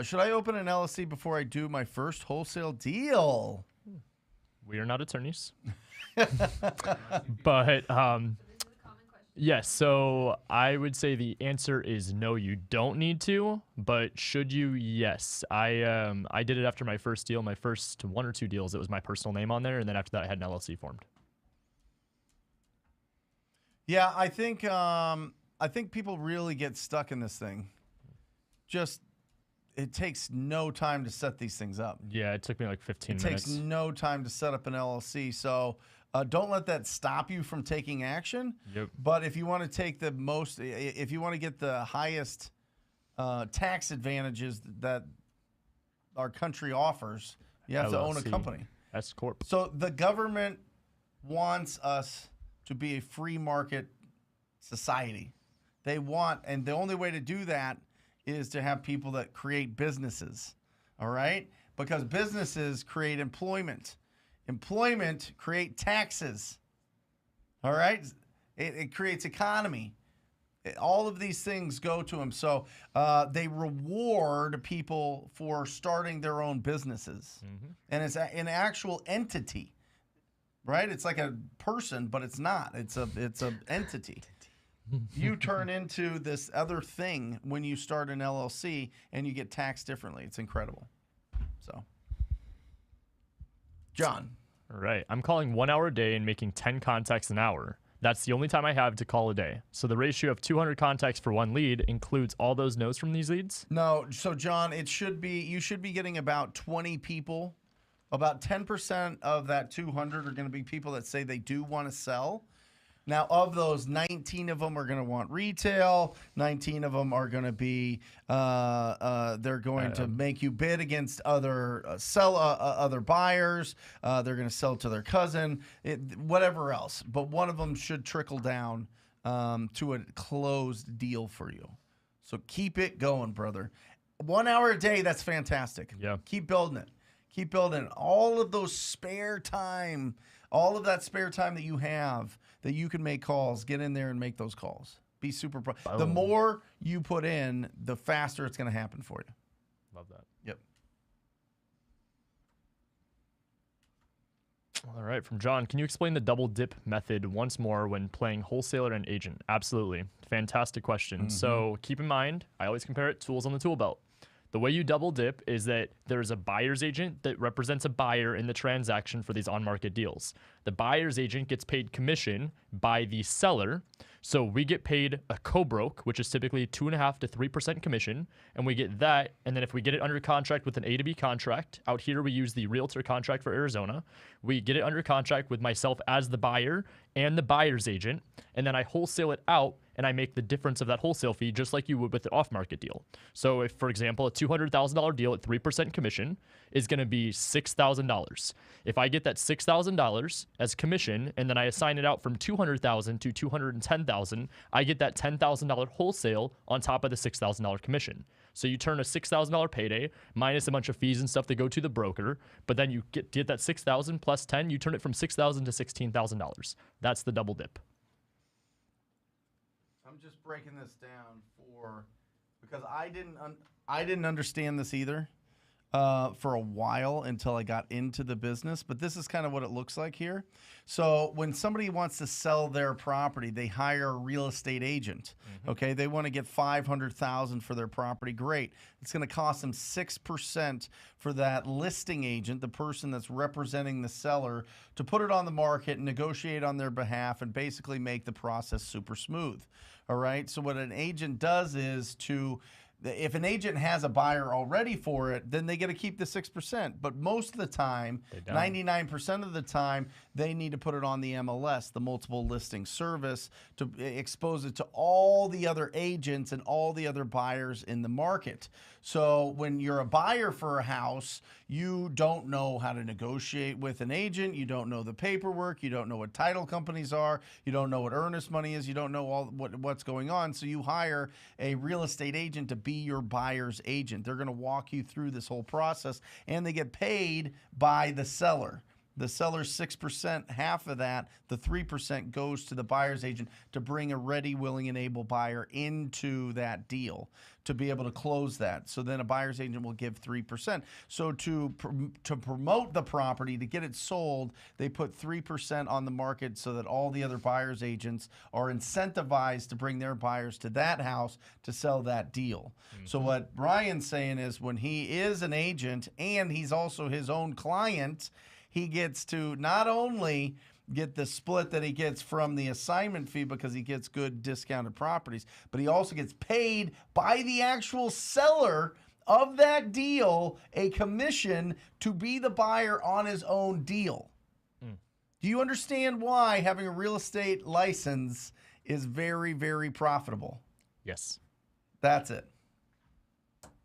Should I open an LLC before I do my first wholesale deal? We are not attorneys. But yes, so I would say the answer is no, you don't need to, but should you? Yes. I did it after my first deal, my first 1 or 2 deals. It was my personal name on there, and then after that I had an LLC formed. Yeah, I think people really get stuck in this thing. Just it takes no time to set these things up. Yeah, it took me like 15 It minutes. takes no time to set up an LLC. So don't let that stop you from taking action. Yep. But if you want to take if you want to get the highest tax advantages that our country offers, you have to own a LLC. company. S corp. So the government wants us to be a free market society. They want, and the only way to do that is to have people that create businesses, all right? Because businesses create employment. Employment create taxes, all right? It creates economy. All of these things go to them. So they reward people for starting their own businesses. And it's an actual entity, right? It's like a person, but it's not. It's an entity. You turn into this other thing when you start an LLC, and you get taxed differently. It's incredible. So, John. All right. I'm calling 1 hour a day and making 10 contacts an hour. That's the only time I have to call a day. So the ratio of 200 contacts for one lead includes all those no's from these leads? No. So, John, you should be getting about 20 people. About 10% of that 200 are going to be people that say they do want to sell. Now, of those, 19 of them are going to want retail. 19 of them are going to be they're going to make you bid against other other buyers. They're going to sell to their cousin, whatever else. But one of them should trickle down to a closed deal for you. So keep it going, brother. 1 hour a day, that's fantastic. Yeah. Keep building it. Keep building it. All of those spare time, all of that spare time that you have, that you can make calls, get in there and make those calls. Be super The more you put in, the faster it's going to happen for you. Love that. Yep. All right, from John, can you explain the double dip method once more when playing wholesaler and agent? Absolutely. Fantastic question. So keep in mind, I always compare it tools on the tool belt. The way you double dip is that there's a buyer's agent that represents a buyer in the transaction for these on-market deals. The buyer's agent gets paid commission by the seller. So we get paid a co-broke, which is typically 2.5% to 3% commission, and we get that. And then if we get it under contract with an A to B contract, out here we use the realtor contract for Arizona. We get it under contract with myself as the buyer and the buyer's agent, and then I wholesale it out and I make the difference of that wholesale fee just like you would with the off-market deal. So if, for example, a $200,000 deal at 3% commission is going to be $6,000. If I get that $6,000 as commission and then I assign it out from $200,000 to $210,000, I get that $10,000 wholesale on top of the $6,000 commission. So you turn a $6,000 payday minus a bunch of fees and stuff that go to the broker, but then you get that $6,000 plus 10, you turn it from $6,000 to $16,000. That's the double dip. I'm just breaking this down because I didn't understand this either for a while until I got into the business, but this is kind of what it looks like here. So when somebody wants to sell their property, they hire a real estate agent. Okay, they want to get $500,000 for their property. Great. It's going to cost them 6% for that listing agent, the person that's representing the seller, to put it on the market and negotiate on their behalf and basically make the process super smooth. All right. So what an agent does is if an agent has a buyer already for it, then they get to keep the 6%. But most of the time, 99% of the time, they need to put it on the MLS, the multiple listing service, to expose it to all the other agents and all the other buyers in the market. So when you're a buyer for a house, you don't know how to negotiate with an agent. You don't know the paperwork. You don't know what title companies are. You don't know what earnest money is. You don't know what's going on. So you hire a real estate agent to be your buyer's agent. They're going to walk you through this whole process, and they get paid by the seller. The seller's 6%, half of that, the 3% goes to the buyer's agent to bring a ready, willing, and able buyer into that deal to be able to close that. So then a buyer's agent will give 3%. So to promote the property, to get it sold, they put 3% on the market so that all the other buyer's agents are incentivized to bring their buyers to that house to sell that deal. So what Ryan's saying is when he is an agent and he's also his own client, he gets to not only get the split that he gets from the assignment fee because he gets good discounted properties, but he also gets paid by the actual seller of that deal a commission to be the buyer on his own deal. Do you understand why having a real estate license is very, very profitable? Yes. That's it.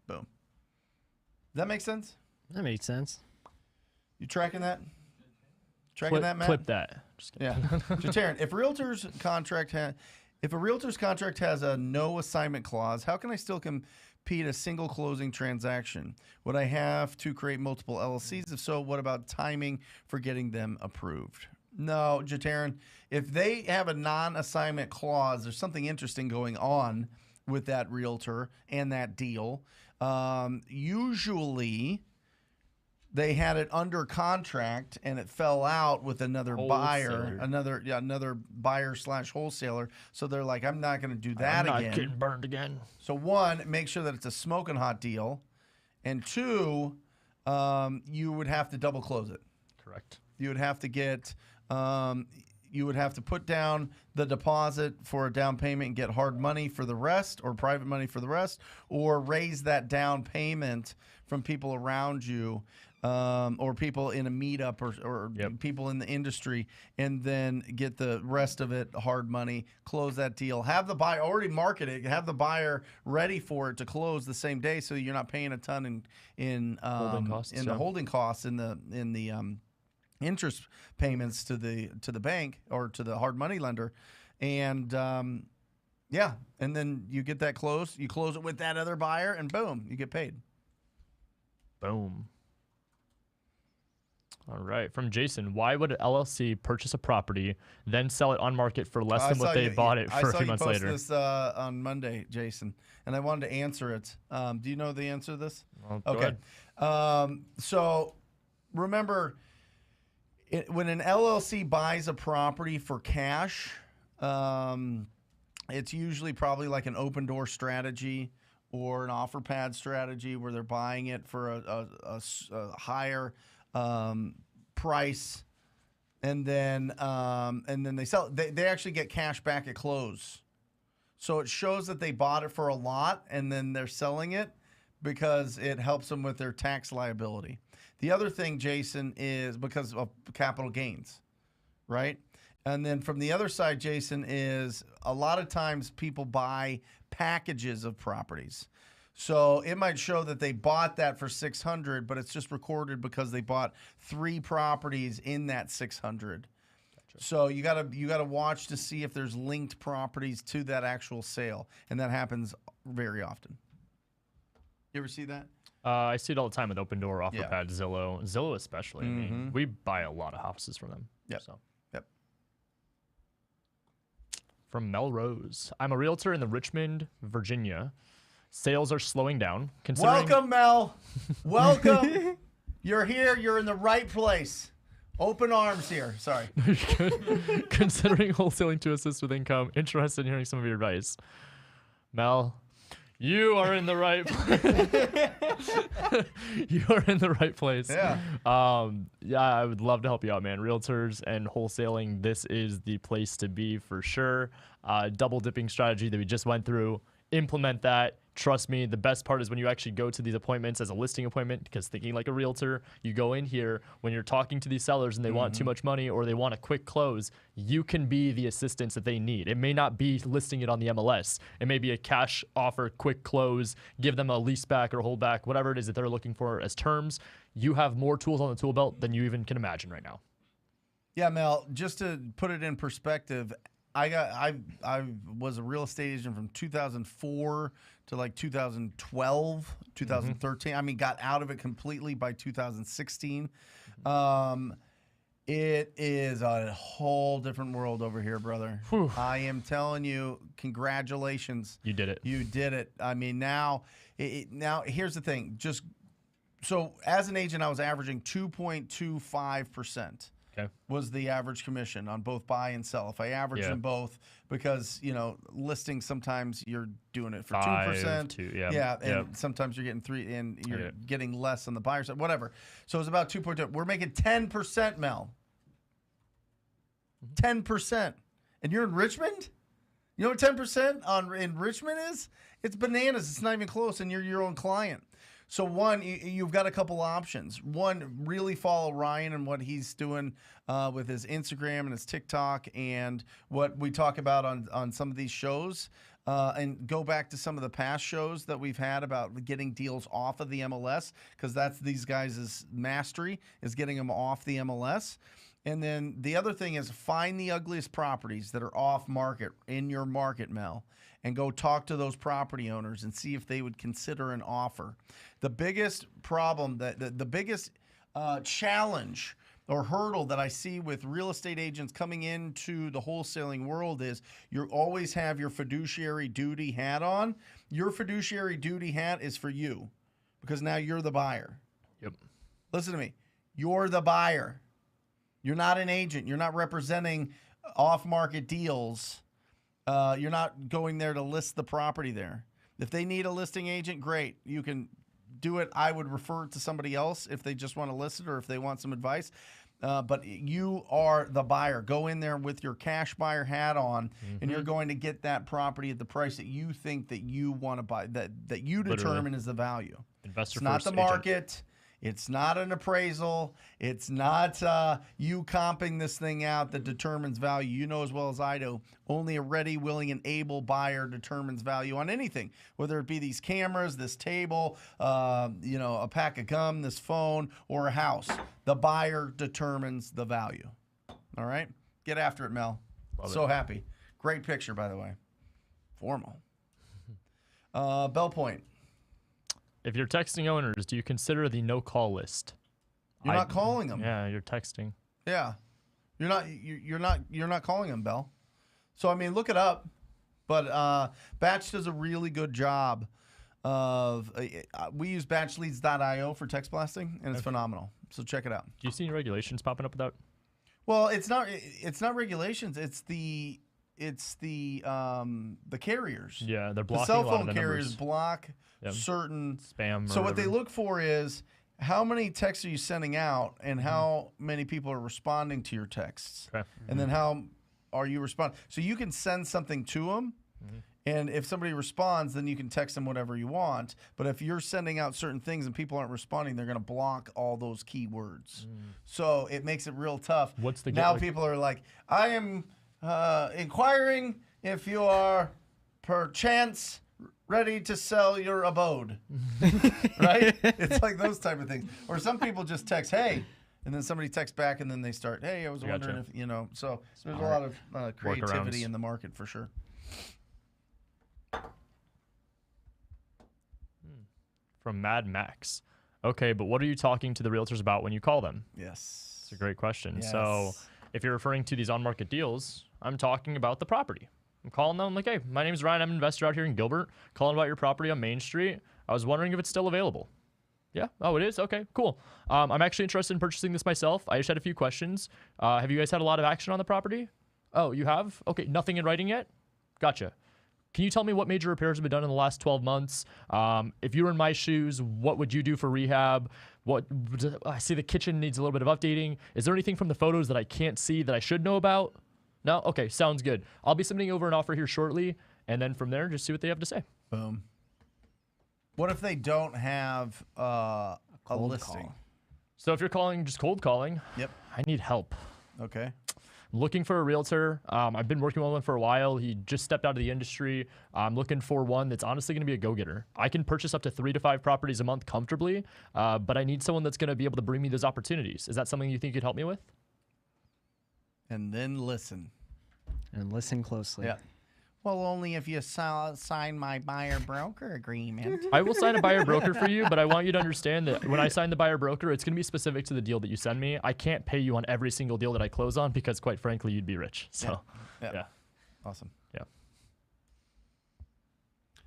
Boom. Does that make sense? That makes sense. You tracking that? Tracking that, Matt? Clip that. Just kidding. Yeah. So, Taryn, if realtor's contract If a realtor's contract has a no assignment clause, how can I still compete a single closing transaction? Would I have to create multiple LLCs? If so, what about timing for getting them approved? No, Jatarin, if they have a non-assignment clause, there's something interesting going on with that realtor and that deal. Usually they had it under contract and it fell out with another buyer, another buyer / wholesaler. So they're like, I'm not going to do that again. I'm not getting burned again. So one, make sure that it's a smoking hot deal, and two, you would have to double close it. Correct. You would have to get, you would have to put down the deposit for a down payment and get hard money for the rest, or private money for the rest, or raise that down payment from people around you, or people in a meetup, or people in the industry, and then get the rest of it hard money, close that deal. Have the buyer already market it, have the buyer ready for it to close the same day, so you're not paying a ton in holding costs, the holding costs, in the interest payments to the bank or to the hard money lender, and and then you get that closed. You close it with that other buyer, and boom, you get paid. Boom. All right. From Jason, why would an LLC purchase a property, then sell it on market for less than what they bought it for a few months later? I saw you post this on Monday, Jason, and I wanted to answer it. Do you know the answer to this? Well, go okay. So remember, when an LLC buys a property for cash, it's usually probably like an open door strategy or an offer pad strategy, where they're buying it for a higher price, and then they sell it. They actually get cash back at close. So it shows that they bought it for a lot, and then they're selling it because it helps them with their tax liability. The other thing, Jason, is because of capital gains, right? And then from the other side, Jason, is a lot of times people buy packages of properties. So it might show that they bought that for $600, but it's just recorded because they bought 3 properties in that $600. Gotcha. So you gotta watch to see if there's linked properties to that actual sale, and that happens very often. You ever see that? I see it all the time with Open Door, OfferPad, Zillow especially. I mean, we buy a lot of houses from them. Yep. So. Yep. From Melrose, I'm a realtor in the Richmond, Virginia. Sales are slowing down. Welcome, Mel. Welcome. You're here. You're in the right place. Open arms here. Sorry. Considering wholesaling to assist with income. Interested in hearing some of your advice. Mel, you are in the right place. You are in the right place. Yeah. I would love to help you out, man. Realtors and wholesaling, this is the place to be for sure. Double dipping strategy that we just went through. Implement that. Trust me, the best part is when you actually go to these appointments as a listing appointment, because thinking like a realtor, you go in here when you're talking to these sellers and they want too much money or they want a quick close, you can be the assistance that they need. It may not be listing it on the MLS. It may be a cash offer, quick close, give them a lease back or hold back, whatever it is that they're looking for as terms. You have more tools on the tool belt than you even can imagine right now. Yeah, Mel, just to put it in perspective, I was a real estate agent from 2004 to like 2012, 2013. I mean, got out of it completely by 2016. It is a whole different world over here, brother. Whew. I am telling you, congratulations. You did it. You did it. I mean, now here's the thing. So as an agent, I was averaging 2.25%. Was the average commission on both buy and sell. If I average them both, because listing, sometimes you're doing it for 2%, and sometimes you're getting 3%, and you're getting less on the buyer side, whatever. So it's about 2.2. We're making 10%, Mel. 10%, and you're in Richmond. You know what 10% in Richmond is? It's bananas. It's not even close, and you're your own client. So one, you've got a couple options. One, really follow Ryan and what he's doing with his Instagram and his TikTok and what we talk about on some of these shows. And go back to some of the past shows that we've had about getting deals off of the MLS, because that's these guys' mastery, is getting them off the MLS. And then the other thing is find the ugliest properties that are off market in your market, Mel, and go talk to those property owners and see if they would consider an offer. The biggest problem, the biggest challenge or hurdle that I see with real estate agents coming into the wholesaling world is you always have your fiduciary duty hat on. Your fiduciary duty hat is for you because now you're the buyer. Yep. Listen to me. You're the buyer. You're not an agent. You're not representing off-market deals. You're not going there to list the property there. If they need a listing agent, great. You can do it. I would refer it to somebody else if they just want to list it or if they want some advice. But you are the buyer. Go in there with your cash buyer hat on, and you're going to get that property at the price that you think that you want to buy, that you determine is the value. Investor It's not first the agent. market. It's not an appraisal. It's not you comping this thing out that determines value. You know as well as I do, only a ready, willing, and able buyer determines value on anything, whether it be these cameras, this table, a pack of gum, this phone, or a house. The buyer determines the value. All right? Get after it, Mel. So happy. Great picture, by the way. Formal. Bell Point. If you're texting owners, do you consider the no-call list? You're not calling them. Yeah, you're texting. Yeah, you're not calling them, Bell. So I mean, look it up. But Batch does a really good job of. We use batchleads.io for text blasting, and it's phenomenal. So check it out. Do you see any regulations popping up with that? Well, it's not regulations. It's the carriers. Yeah, they're The blocking cell a lot phone of the carriers numbers. block Yep. certain Spam. So or what they whatever. look for is how many texts are you sending out and how many people are responding to your texts. Okay. And then how are you responding? So you can send something to them, and if somebody responds, then you can text them whatever you want. But if you're sending out certain things and people aren't responding, they're going to block all those keywords. So it makes it real tough. What's the now get- people are like, I am inquiring if you are perchance ready to sell your abode, right? It's like those type of things. Or some people just text, hey, and then somebody texts back and then they start, hey, I was Gotcha. wondering if, so there's a lot of creativity Workarounds. in the market for sure. From Mad Max. Okay, but what are you talking to the realtors about when you call them? Yes. It's a great question. Yes. So if you're referring to these on-market deals, I'm talking about the property. I'm calling them like, hey, my name's Ryan. I'm an investor out here in Gilbert. Calling about your property on Main Street. I was wondering if it's still available. Yeah. Oh, it is? Okay, cool. I'm actually interested in purchasing this myself. I just had a few questions. Have you guys had a lot of action on the property? Oh, you have? Okay, nothing in writing yet? Gotcha. Can you tell me what major repairs have been done in the last 12 months? If you were in my shoes, what would you do for rehab? I see the kitchen needs a little bit of updating. Is there anything from the photos that I can't see that I should know about? No? Okay, sounds good. I'll be submitting over an offer here shortly, and then from there, just see what they have to say. Boom. What if they don't have a cold listing? call. So if you're calling, just cold calling, Yep. I need help. Okay. Looking for a realtor. I've been working with one for a while. He just stepped out of the industry. I'm looking for one that's honestly going to be a go-getter. I can purchase up to 3 to 5 properties a month comfortably, but I need someone that's going to be able to bring me those opportunities. Is that something you think you'd help me with? And then listen. And listen closely. Yeah. Well, only if you sign my buyer broker agreement. I will sign a buyer broker for you, but I want you to understand that when I sign the buyer broker, it's going to be specific to the deal that you send me. I can't pay you on every single deal that I close on because, quite frankly, you'd be rich. So, yeah. Awesome. Yeah.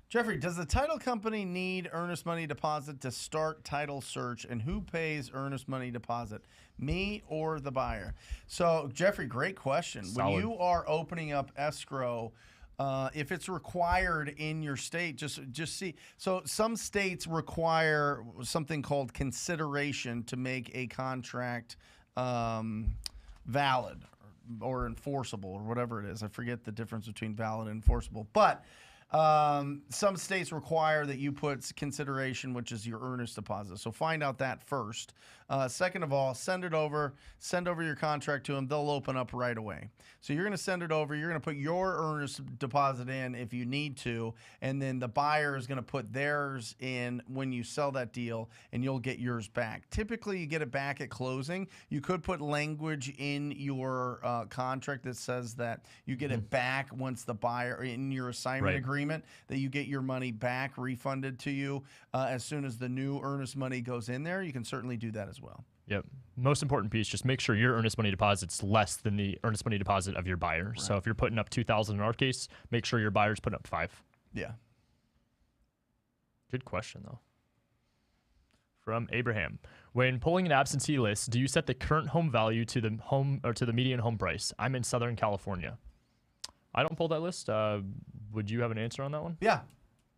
Jeffrey, does the title company need earnest money deposit to start title search, and who pays earnest money deposit, me or the buyer? So, Jeffrey, great question. When Solid. you are opening up escrow, if it's required in your state, just see. So some states require something called consideration to make a contract valid or enforceable or whatever it is. I forget the difference between valid and enforceable. But Some states require that you put consideration, which is your earnest deposit. So find out that first. Second of all, send over your contract to them. They'll open up right away. So you're going to send it over. You're going to put your earnest deposit in if you need to, and then the buyer is going to put theirs in when you sell that deal, and you'll get yours back. Typically, you get it back at closing. You could put language in your contract that says that you get it back once the buyer, in your assignment agreement, that you get your money back refunded to you as soon as the new earnest money goes in there. You can certainly do that as well. Yep. Most important piece, just make sure your earnest money deposit's less than the earnest money deposit of your buyer. Right. So if you're putting up $2,000 in our case, make sure your buyer's putting up $5,000. Yeah. Good question, though. From Abraham. When pulling an absentee list, do you set the current home value to the home or to the median home price? I'm in Southern California. I don't pull that list. Would you have an answer on that one? Yeah.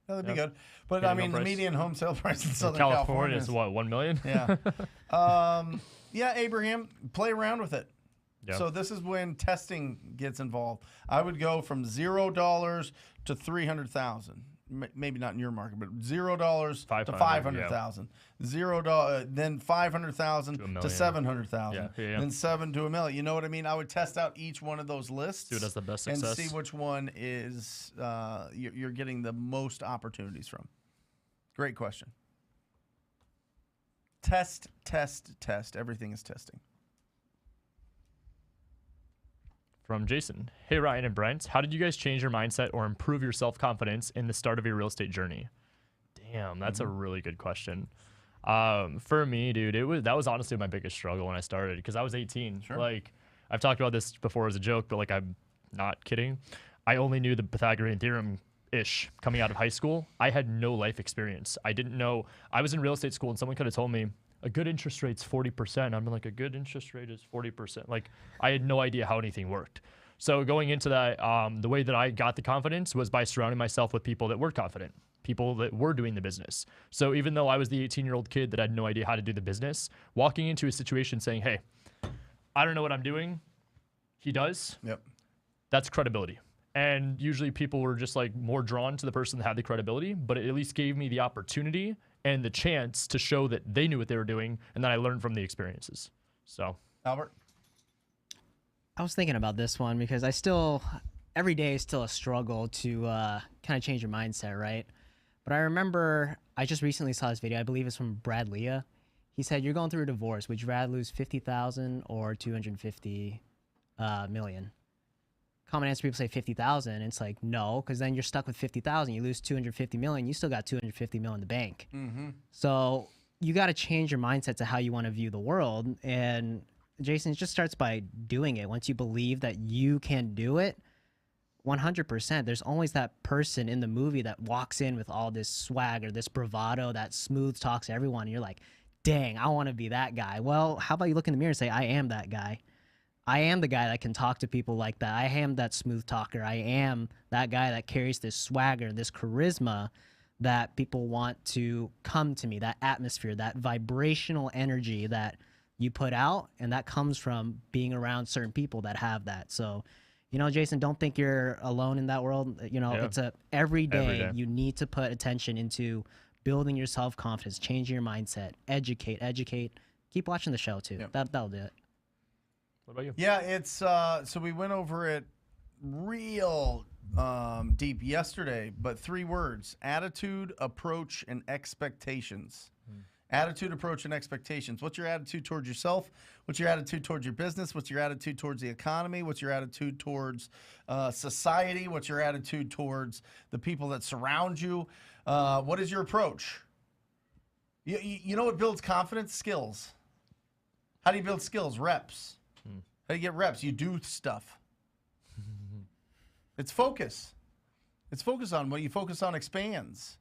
That'd be good. But median I mean, the median home sale price in Southern California is what, 1 million? Yeah. Yeah, Abraham, play around with it. Yeah. So this is when testing gets involved. I would go from $0 to 300,000. Maybe not in your market, but $0 to 500,000. $0, then 500,000 to 700,000. Yeah. Then 7 to $1 million. You know what I mean? I would test out each one of those lists. See what has the best success. And see which one is you're getting the most opportunities from. Great question. Test. Everything is testing. From Jason. Hey, Ryan and Brent. How did you guys change your mindset or improve your self-confidence in the start of your real estate journey? Damn, that's a really good question. For me, dude, that was honestly my biggest struggle when I started because I was 18. Sure. Like, I've talked about this before as a joke, but like, I'm not kidding. I only knew the Pythagorean theorem-ish coming out of high school. I had no life experience. I didn't know. I was in real estate school and someone could have told me, a good interest rate's 40%. I'm like, a good interest rate is 40%. Like, I had no idea how anything worked. So going into that, the way that I got the confidence was by surrounding myself with people that were confident, people that were doing the business. So even though I was the 18-year-old kid that had no idea how to do the business, walking into a situation saying, hey, I don't know what I'm doing. He does. Yep. That's credibility. And usually people were just like more drawn to the person that had the credibility, but it at least gave me the opportunity and the chance to show that they knew what they were doing, and then I learned from the experiences. So, Albert? I was thinking about this one because every day is still a struggle to kind of change your mindset, right? But I remember I just recently saw this video. I believe it's from Brad Leah. He said, you're going through a divorce. Would you rather lose 50,000 or 250 million? Common answer, people say 50,000. It's like, no, because then you're stuck with 50,000. You lose 250 million. You still got 250 million in the bank. Mm-hmm. So you got to change your mindset to how you want to view the world. And Jason, it just starts by doing it. Once you believe that you can do it, 100%, there's always that person in the movie that walks in with all this swag or this bravado that smooth talks to everyone. And you're like, dang, I want to be that guy. Well, how about you look in the mirror and say, I am that guy. I am the guy that can talk to people like that. I am that smooth talker. I am that guy that carries this swagger, this charisma that people want to come to me, that atmosphere, that vibrational energy that you put out, and that comes from being around certain people that have that. So, you know, Jason, don't think you're alone in that world. You know, it's every day you need to put attention into building your self-confidence, changing your mindset, educate. Keep watching the show too. Yep. That'll do it. What about you? Yeah, it's so we went over it real deep yesterday, but 3 words: attitude, approach, and expectations. Attitude, approach, and expectations. What's your attitude towards yourself? What's your attitude towards your business? What's your attitude towards the economy? What's your attitude towards society? What's your attitude towards the people that surround you? What is your approach? You know what builds confidence? Skills. How do you build skills? Reps. How do you get reps? You do stuff. It's focus. It's focus on what you focus on expands.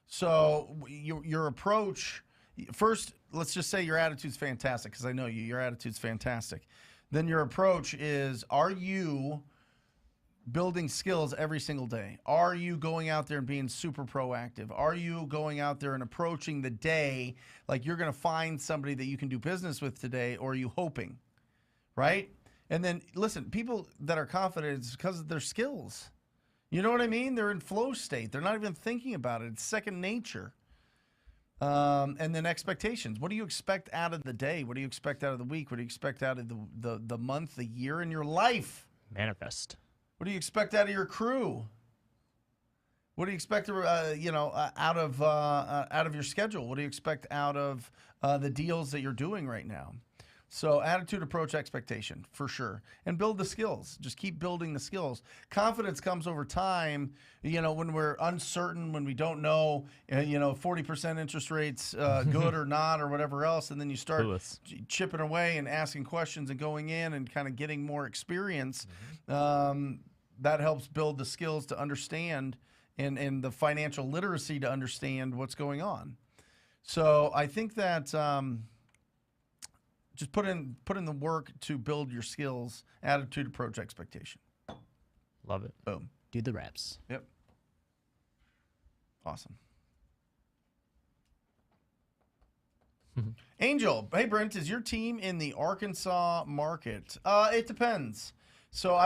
So your approach, first, let's just say your attitude's fantastic, because I know your attitude's fantastic. Then your approach is, are you building skills every single day? Are you going out there and being super proactive? Are you going out there and approaching the day like you're going to find somebody that you can do business with today, or are you hoping? Right? And then, listen, people that are confident, it's because of their skills. You know what I mean? They're in flow state. They're not even thinking about it. It's second nature. And then expectations. What do you expect out of the day? What do you expect out of the week? What do you expect out of the month, the year, in your life? Manifest. What do you expect out of your crew? What do you expect, out of your schedule? What do you expect out of the deals that you're doing right now? So attitude, approach, expectation, for sure. And build the skills. Just keep building the skills. Confidence comes over time, when we're uncertain, when we don't know, 40% interest rates, good or not, or whatever else. And then you start chipping away and asking questions and going in and kind of getting more experience. That helps build the skills to understand and the financial literacy to understand what's going on. So I think that... just put in the work to build your skills, attitude, approach, expectation. Love it. Boom. Do the reps. Yep. Awesome. Angel, hey Brent, is your team in the Arkansas market? It depends. So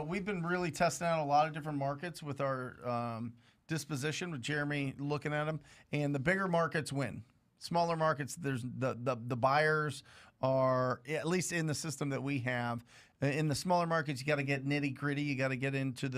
we've been really testing out a lot of different markets with our disposition with Jeremy looking at them, and the bigger markets win. Smaller markets, there's the buyers are, at least in the system that we have. In the smaller markets, you got to get nitty gritty. You got to get into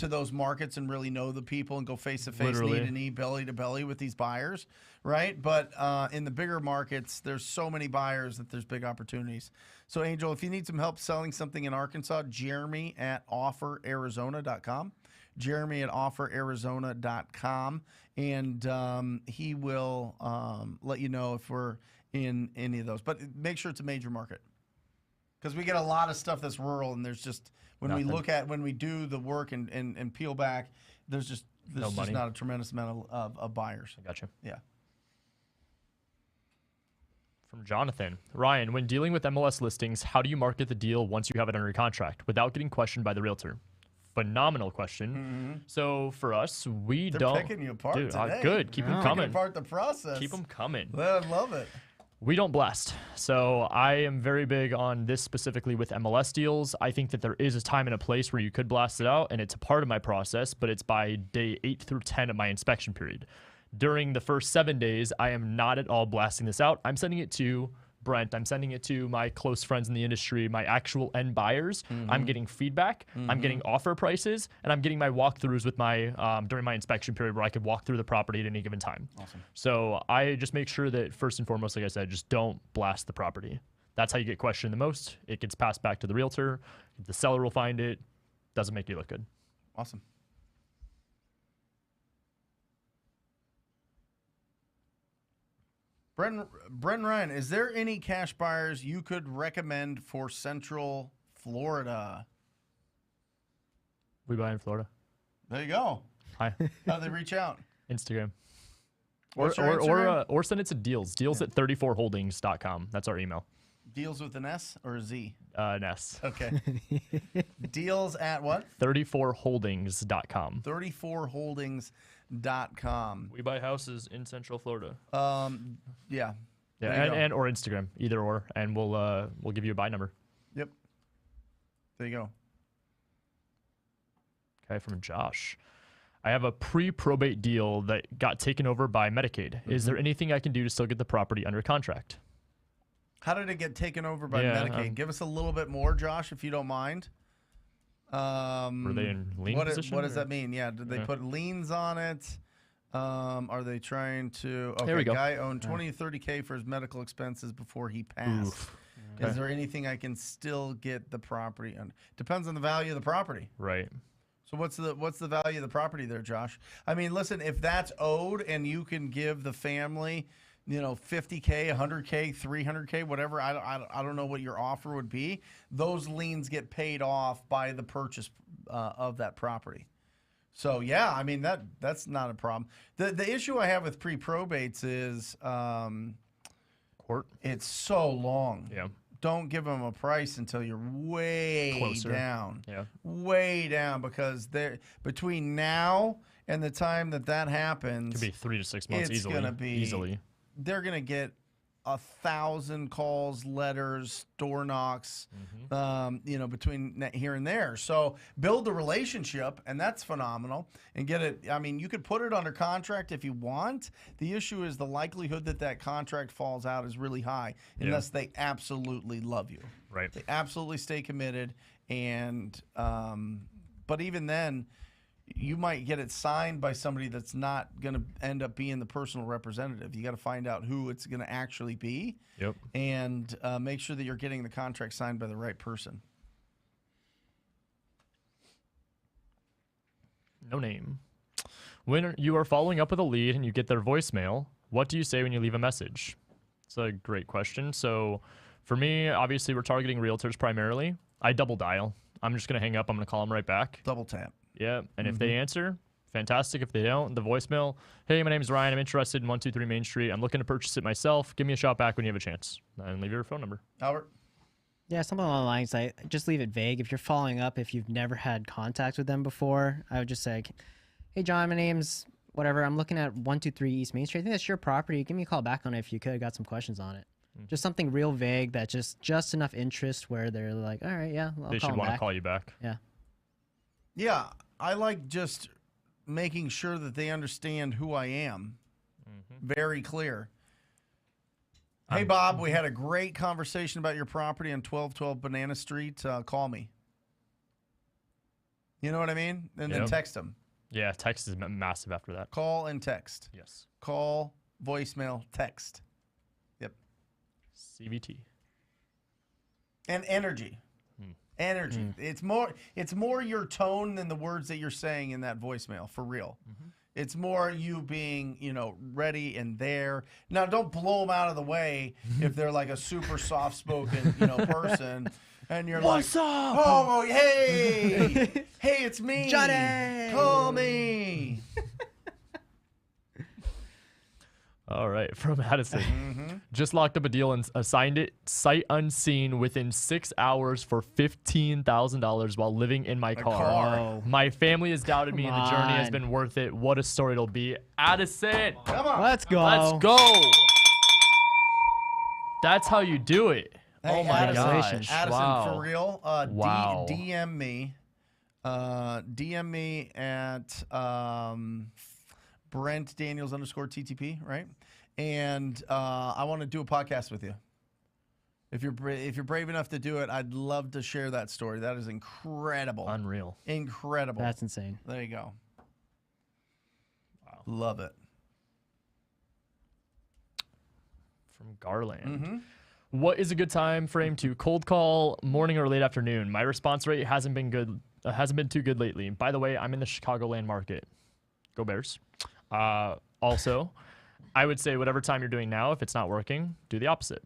those markets and really know the people and go face to face, knee to knee, belly to belly with these buyers, right? But in the bigger markets, there's so many buyers that there's big opportunities. So Angel, if you need some help selling something in Arkansas, Jeremy at offerarizona.com. Jeremy at offerarizona.com, and he will let you know if we're in any of those. But make sure it's a major market, because we get a lot of stuff that's rural, and there's just when we do the work and peel back, there's just not a tremendous amount of buyers. I gotcha. Yeah. From Jonathan. Ryan, when dealing with MLS listings, how do you market the deal once you have it under contract without getting questioned by the realtor? Phenomenal question. Mm-hmm. So for us, They're picking you apart today. Good. Keep them coming. Picking apart the process. Keep them coming. I love it. We don't blast. So I am very big on this specifically with MLS deals. I think that there is a time and a place where you could blast it out, and it's a part of my process, but it's by day 8 through 10 of my inspection period. During the first 7 days, I am not at all blasting this out. I'm sending it to Brent. I'm sending it to my close friends in the industry, my actual end buyers. Mm-hmm. I'm getting feedback. Mm-hmm. I'm getting offer prices, and I'm getting my walkthroughs with my during my inspection period where I could walk through the property at any given time. Awesome. So I just make sure that first and foremost, like I said, just don't blast the property. That's how you get questioned the most. It gets passed back to the realtor. The seller will find it. Doesn't make you look good. Awesome. Brent Ryan, is there any cash buyers you could recommend for Central Florida? We buy in Florida. There you go. Hi. How do they reach out? Instagram. What's your Instagram? Or send it to deals at 34holdings.com. That's our email. Deals with an S or a Z? An S. Okay. Deals at what? 34holdings.com. 34holdings.com. We buy houses in Central Florida. Yeah. Yeah, and or Instagram, either or, and we'll give you a buy number. Yep. There you go. Okay, from Josh. I have a pre-probate deal that got taken over by Medicaid. Mm-hmm. Is there anything I can do to still get the property under contract? How did it get taken over by Medicaid? Give us a little bit more, Josh, if you don't mind. Were they in lien position? What does that mean? Yeah, did they put liens on it? Are they trying to... Okay, there we go. Guy owned $20 to $30K for his medical expenses before he passed. Oof. Okay. Is there anything I can still get the property on? Depends on the value of the property. Right. So what's the value of the property there, Josh? I mean, listen, if that's owed and you can give the family... $50K, $100K, $300K, whatever. I don't know what your offer would be. Those liens get paid off by the purchase of that property. So yeah, I mean that's not a problem. The issue I have with pre-probates is court. It's so long. Yeah. Don't give them a price until you're way closer down. Yeah. Way down, because between now and the time that happens, could be 3 to 6 months it's easily. They're going to get 1,000 calls, letters, door knocks, between here and there. So build the relationship, and that's phenomenal. And get it. I mean, you could put it under contract if you want. The issue is the likelihood that contract falls out is really high unless they absolutely love you. Right. They absolutely stay committed, and but even then, you might get it signed by somebody that's not going to end up being the personal representative. You got to find out who it's going to actually be. Yep. And make sure that you're getting the contract signed by the right person. No name. When you are following up with a lead and you get their voicemail, what do you say when you leave a message? It's a great question. So for me, obviously, we're targeting realtors primarily. I double dial. I'm just going to hang up. I'm going to call them right back. Double tap. Yeah, and if they answer, fantastic. If they don't, the voicemail, hey, my name is Ryan. I'm interested in 123 Main Street. I'm looking to purchase it myself. Give me a shout back when you have a chance. And leave your phone number. Albert? Yeah, something along the lines like just leave it vague. If you're following up, if you've never had contact with them before, I would just say, hey, John, my name's whatever. I'm looking at 123 East Main Street. I think that's your property. Give me a call back on it if you could. Got some questions on it. Just something real vague that just enough interest where they're like, all right, yeah, I'll They call should them want to back. call you back. Yeah. Yeah, I like just making sure that they understand who I am. Very clear. Hey, Bob, we had a great conversation about your property on 1212 Banana Street. Call me. You know what I mean? And then Yep. text them. Yeah, text is massive after that. Call and text. Yes. Call, voicemail, text. Yep. CVT. And energy. Energy. It's more your tone than the words that you're saying in that voicemail, for real. It's more you being, ready and there. Now, don't blow them out of the way if they're like a super soft-spoken, person, and you're What's like, up? "Oh, hey, hey, it's me, Johnny! Call me." All right, from Addison. Just locked up a deal and assigned it sight unseen within 6 hours for $15,000 while living in my car. car. My family has doubted me, and the journey has on. been worth it. What a story it'll be. Addison, Come on. Let's go. let's go. That's how you do it. Hey, Oh my Addison, gosh! Addison, Wow. for real. Wow. DM me. DM me at Brent Daniels _TTP, right? And I want to do a podcast with you. If you're brave enough to do it, I'd love to share that story. That is incredible. Unreal. Incredible. That's insane. There you go. Wow. Love it. From Garland. What is a good time frame to cold call, morning or late afternoon? My response rate hasn't been good. Hasn't been too good lately. By the way, I'm in the Chicagoland market. Go Bears. Also, I would say whatever time you're doing now, if it's not working, do the opposite.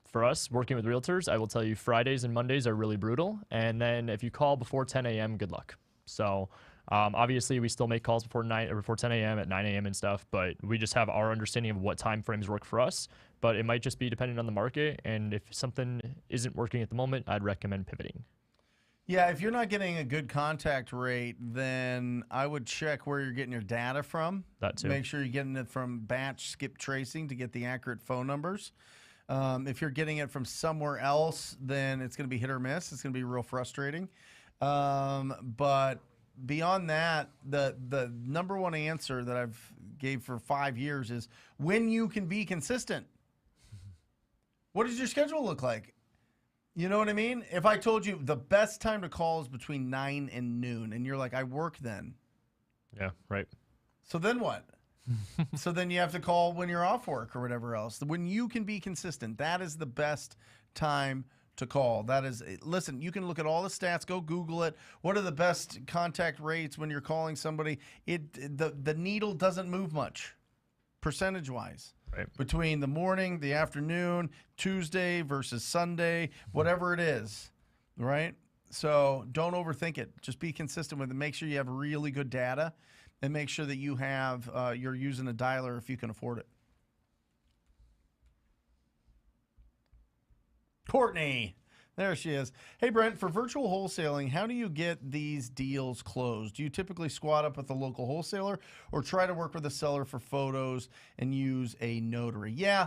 For us, working with realtors, I will tell you Fridays and Mondays are really brutal. And then if you call before 10 a.m., good luck. So obviously, we still make calls before 10 a.m. at 9 a.m. and stuff, but we just have our understanding of what time frames work for us. But it might just be dependent on the market. And if something isn't working at the moment, I'd recommend pivoting. Yeah, if you're not getting a good contact rate, then I would check where you're getting your data from. That too. Make sure you're getting it from batch skip tracing to get the accurate phone numbers. If you're getting it from somewhere else, then it's going to be hit or miss. It's going to be real frustrating. But beyond that, the number one answer that I've gave for 5 years is when you can be consistent. What does your schedule look like? You know what I mean? If I told you the best time to call is between 9 and noon, and you're like, I work then. Yeah, right. So then what? So then you have to call when you're off work or whatever else. When you can be consistent, that is the best time to call. That is, listen, you can look at all the stats, go Google it. What are the best contact rates when you're calling somebody? The needle doesn't move much, percentage-wise. Right. Between the morning, the afternoon, Tuesday versus Sunday, whatever it is, right? So don't overthink it. Just be consistent with it. Make sure you have really good data, and make sure that you have you're using a dialer if you can afford it. Courtney. There she is. Hey, Brent, for virtual wholesaling, how do you get these deals closed? Do you typically squat up with a local wholesaler or try to work with a seller for photos and use a notary? Yeah.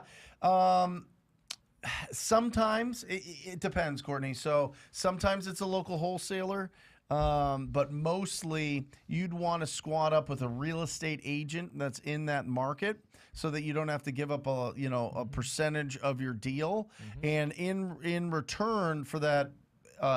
Sometimes it depends, Courtney. So sometimes it's a local wholesaler, but mostly you'd want to squat up with a real estate agent that's in that market, so that you don't have to give up a percentage of your deal, and in return for that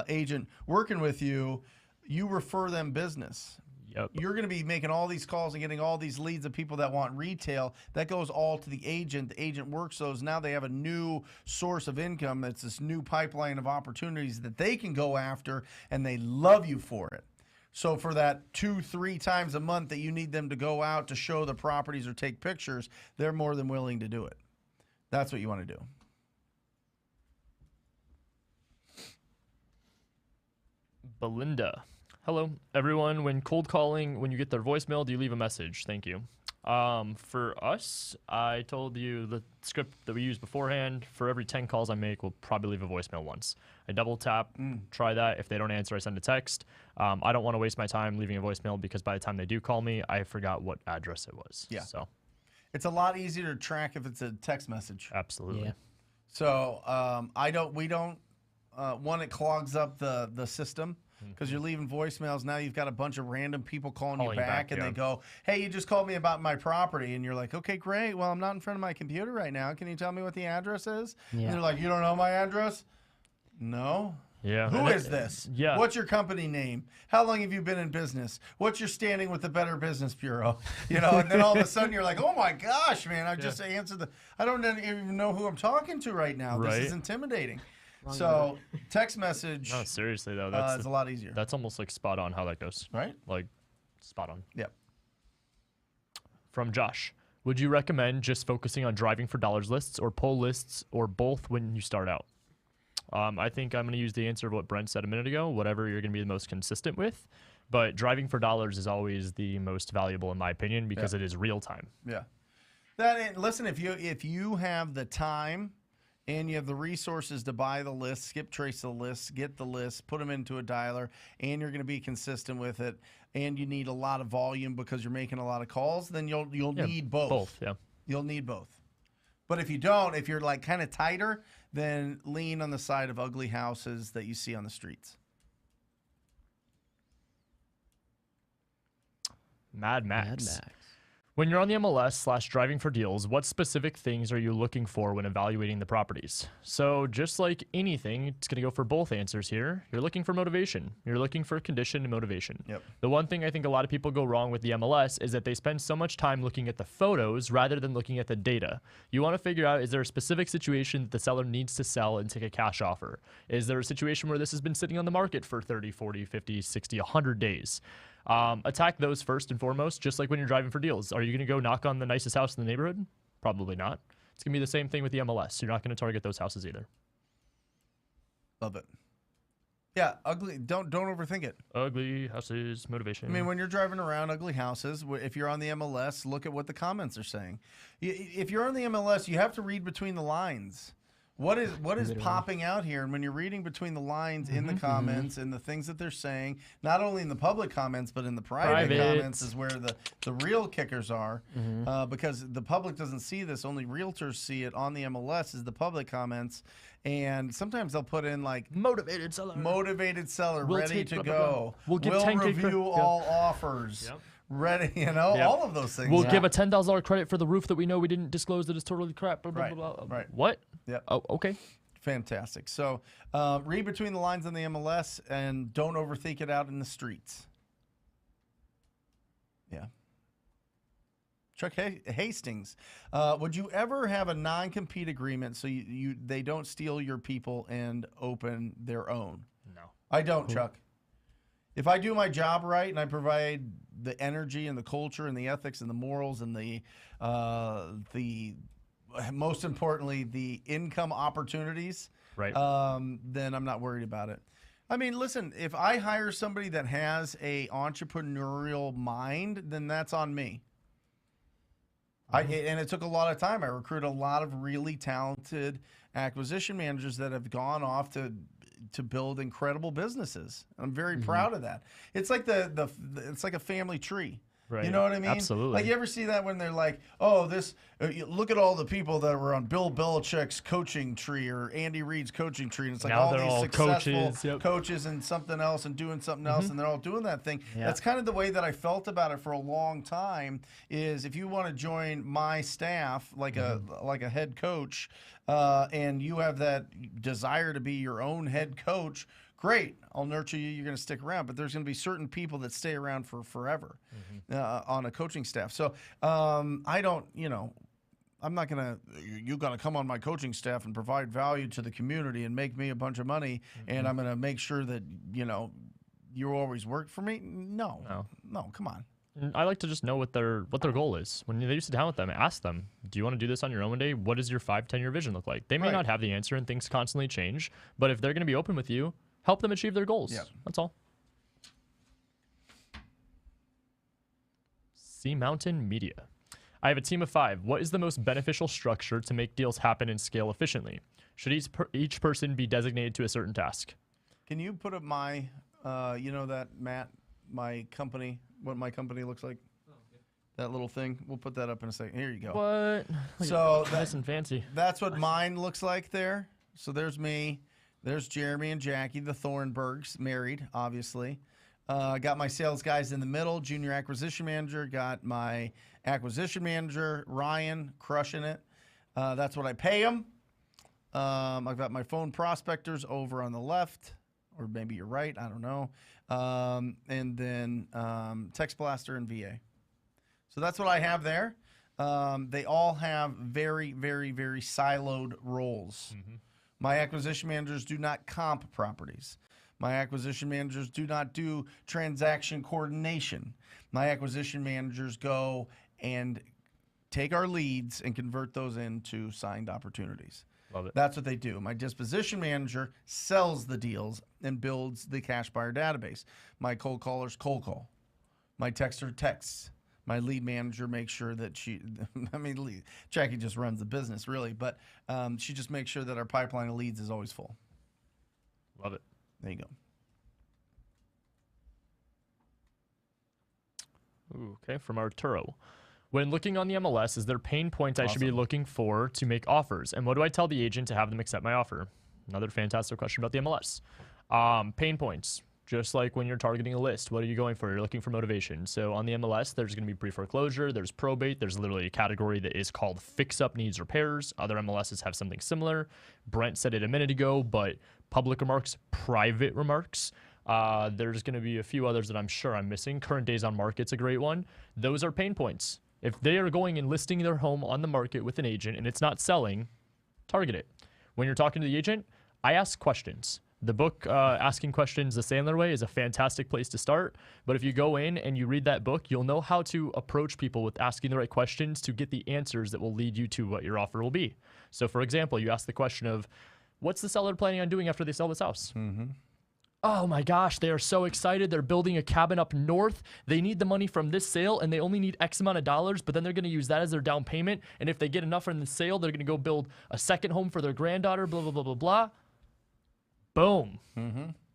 agent working with you, you refer them business. Yep. You're going to be making all these calls and getting all these leads of people that want retail. That goes all to the agent. The agent works those. Now they have a new source of income. It's this new pipeline of opportunities that they can go after, and they love you for it. So for that 2-3 times a month that you need them to go out to show the properties or take pictures, they're more than willing to do it. That's what you want to do. Belinda. Hello, everyone. When cold calling, when you get their voicemail, do you leave a message? Thank you. For us, I told you the script that we used beforehand. For every 10 calls I make, we'll probably leave a voicemail once. I double tap, try that. If they don't answer, I send a text. I don't want to waste my time leaving a voicemail, because by the time they do call me, I forgot what address it was. Yeah. So It's a lot easier to track if it's a text message. absolutely. Yeah. So one, it clogs up the system, because you're leaving voicemails. Now you've got a bunch of random people calling you back, and yeah. they go, hey, you just called me about my property. And you're like, okay, great. Well, I'm not in front of my computer right now. Can you tell me what the address is? Yeah. And they're like, you don't know my address? No. Yeah. Who And is this? Yeah. What's your company name? How long have you been in business? What's your standing with the Better Business Bureau? And then all of a sudden you're like, oh my gosh, man, I just answered I don't even know who I'm talking to right now. Right. This is intimidating. So text message No, seriously though, is a lot easier. that's almost like spot on how that goes. Right? Like spot on. Yep. From Josh. Would you recommend just focusing on driving for dollars lists or pull lists, or both when you start out? I think I'm going to use the answer of what Brent said a minute ago, whatever you're going to be the most consistent with. But driving for dollars is always the most valuable, in my opinion, because it is real time. Yeah. Listen, if you have the time and you have the resources to buy the list, skip trace the list, get the list, put them into a dialer, and you're going to be consistent with it, and you need a lot of volume because you're making a lot of calls, then you'll need both. Both, yeah. You'll need both. But if you don't, if you're like kind of tighter, then lean on the side of ugly houses that you see on the streets. Mad Max. Mad Max. When you're on the MLS / driving for deals, what specific things are you looking for when evaluating the properties? So just like anything, it's going to go for both answers here. You're looking for motivation. You're looking for condition and motivation. Yep. The one thing I think a lot of people go wrong with the MLS is that they spend so much time looking at the photos rather than looking at the data. You want to figure out, is there a specific situation that the seller needs to sell and take a cash offer? Is there a situation where this has been sitting on the market for 30, 40, 50, 60, 100 days? Attack those first and foremost, just like when you're driving for deals. Are you going to go knock on the nicest house in the neighborhood? Probably not. It's going to be the same thing with the MLS. You're not going to target those houses either. Love it. Yeah, ugly. Don't overthink it. Ugly houses, motivation. I mean, when you're driving around ugly houses, if you're on the MLS, look at what the comments are saying. If you're on the MLS, you have to read between the lines. What is popping out here? And when you're reading between the lines in the comments and the things that they're saying, not only in the public comments, but in the private comments is where the real kickers are. Because the public doesn't see this. Only realtors see it on the MLS is the public comments. And sometimes they'll put in like motivated seller, we'll ready to go. We'll give 10K review all offers. Yep. Ready, all of those things. We'll give a $10,000 credit for the roof that we know we didn't disclose that is totally crap. Blah, blah, Right, blah, blah. right. What? Yep. Oh, okay. Fantastic. So read between the lines on the MLS and don't overthink it out in the streets. Yeah. Chuck Hastings, would you ever have a non-compete agreement so they don't steal your people and open their own? No. I don't, Chuck. If I do my job right and I provide the energy and the culture and the ethics and the morals and the most importantly, the income opportunities, Right. then I'm not worried about it. I mean, listen, if I hire somebody that has a entrepreneurial mind, then that's on me. And it took a lot of time. I recruited a lot of really talented acquisition managers that have gone off to build incredible businesses. I'm very proud of that. It's like it's like a family tree. Right. You know what I mean? Absolutely. Like, you ever see that when they're like, oh, look at all the people that were on Bill Belichick's coaching tree or Andy Reid's coaching tree. And it's like Now all they're these all successful coaches, yep. coaches and something else and doing something else, and they're all doing that thing. Yeah. That's kind of the way that I felt about it for a long time, is if you want to join my staff, like a head coach, and you have that desire to be your own head coach, great, I'll nurture you. You're going to stick around. But there's going to be certain people that stay around for forever on a coaching staff. So I don't, I'm not going to, you got to come on my coaching staff and provide value to the community and make me a bunch of money. And I'm going to make sure that, you always work for me. No, come on. I like to just know what their goal is. When they sit down with them, ask them, do you want to do this on your own one day? What does your 5-10 year vision look like? They may not have the answer and things constantly change, but if they're going to be open with you, help them achieve their goals. Yeah. That's all. Sea Mountain Media. I have a team of 5. What is the most beneficial structure to make deals happen and scale efficiently? Should each person be designated to a certain task? Can you put up my, that, Matt, my company, what my company looks like? That little thing. We'll put that up in a second. Here you go. What? So Nice and fancy. That's what mine looks like there. So there's me. There's Jeremy and Jackie, the Thornburgs, married, obviously. Got my sales guys in the middle, junior acquisition manager. Got my acquisition manager, Ryan, crushing it. That's what I pay him. I've got my phone prospectors over on the left, or maybe you're right, I don't know. And then Text Blaster and VA. So that's what I have there. They all have very, very, very siloed roles. My acquisition managers do not comp properties. My acquisition managers do not do transaction coordination. My acquisition managers go and take our leads and convert those into signed opportunities. Love it. That's what they do. My disposition manager sells the deals and builds the cash buyer database. My cold callers cold call. My texter texts. My lead manager makes sure that Jackie just runs the business, really, but she just makes sure that our pipeline of leads is always full. Love it. There you go. Ooh, okay, from Arturo. When looking on the MLS, is there pain points I should be looking for to make offers? And what do I tell the agent to have them accept my offer? Another fantastic question about the MLS. Pain points. Just like when you're targeting a list, what are you going for? You're looking for motivation. So on the MLS, there's going to be pre-foreclosure, there's probate, there's literally a category that is called fix-up needs repairs. Other MLSs have something similar. Brent said it a minute ago, but public remarks, private remarks. There's going to be a few others that I'm sure I'm missing. Current days on market's a great one. Those are pain points. If they are going and listing their home on the market with an agent and it's not selling, target it. When you're talking to the agent, I ask questions. The book, Asking Questions the Sandler Way, is a fantastic place to start. But if you go in and you read that book, you'll know how to approach people with asking the right questions to get the answers that will lead you to what your offer will be. So, for example, you ask the question of, what's the seller planning on doing after they sell this house? Oh my gosh, they are so excited. They're building a cabin up north. They need the money from this sale and they only need X amount of dollars, but then they're going to use that as their down payment. And if they get enough from the sale, they're going to go build a second home for their granddaughter, blah, blah, blah, blah, blah. Boom.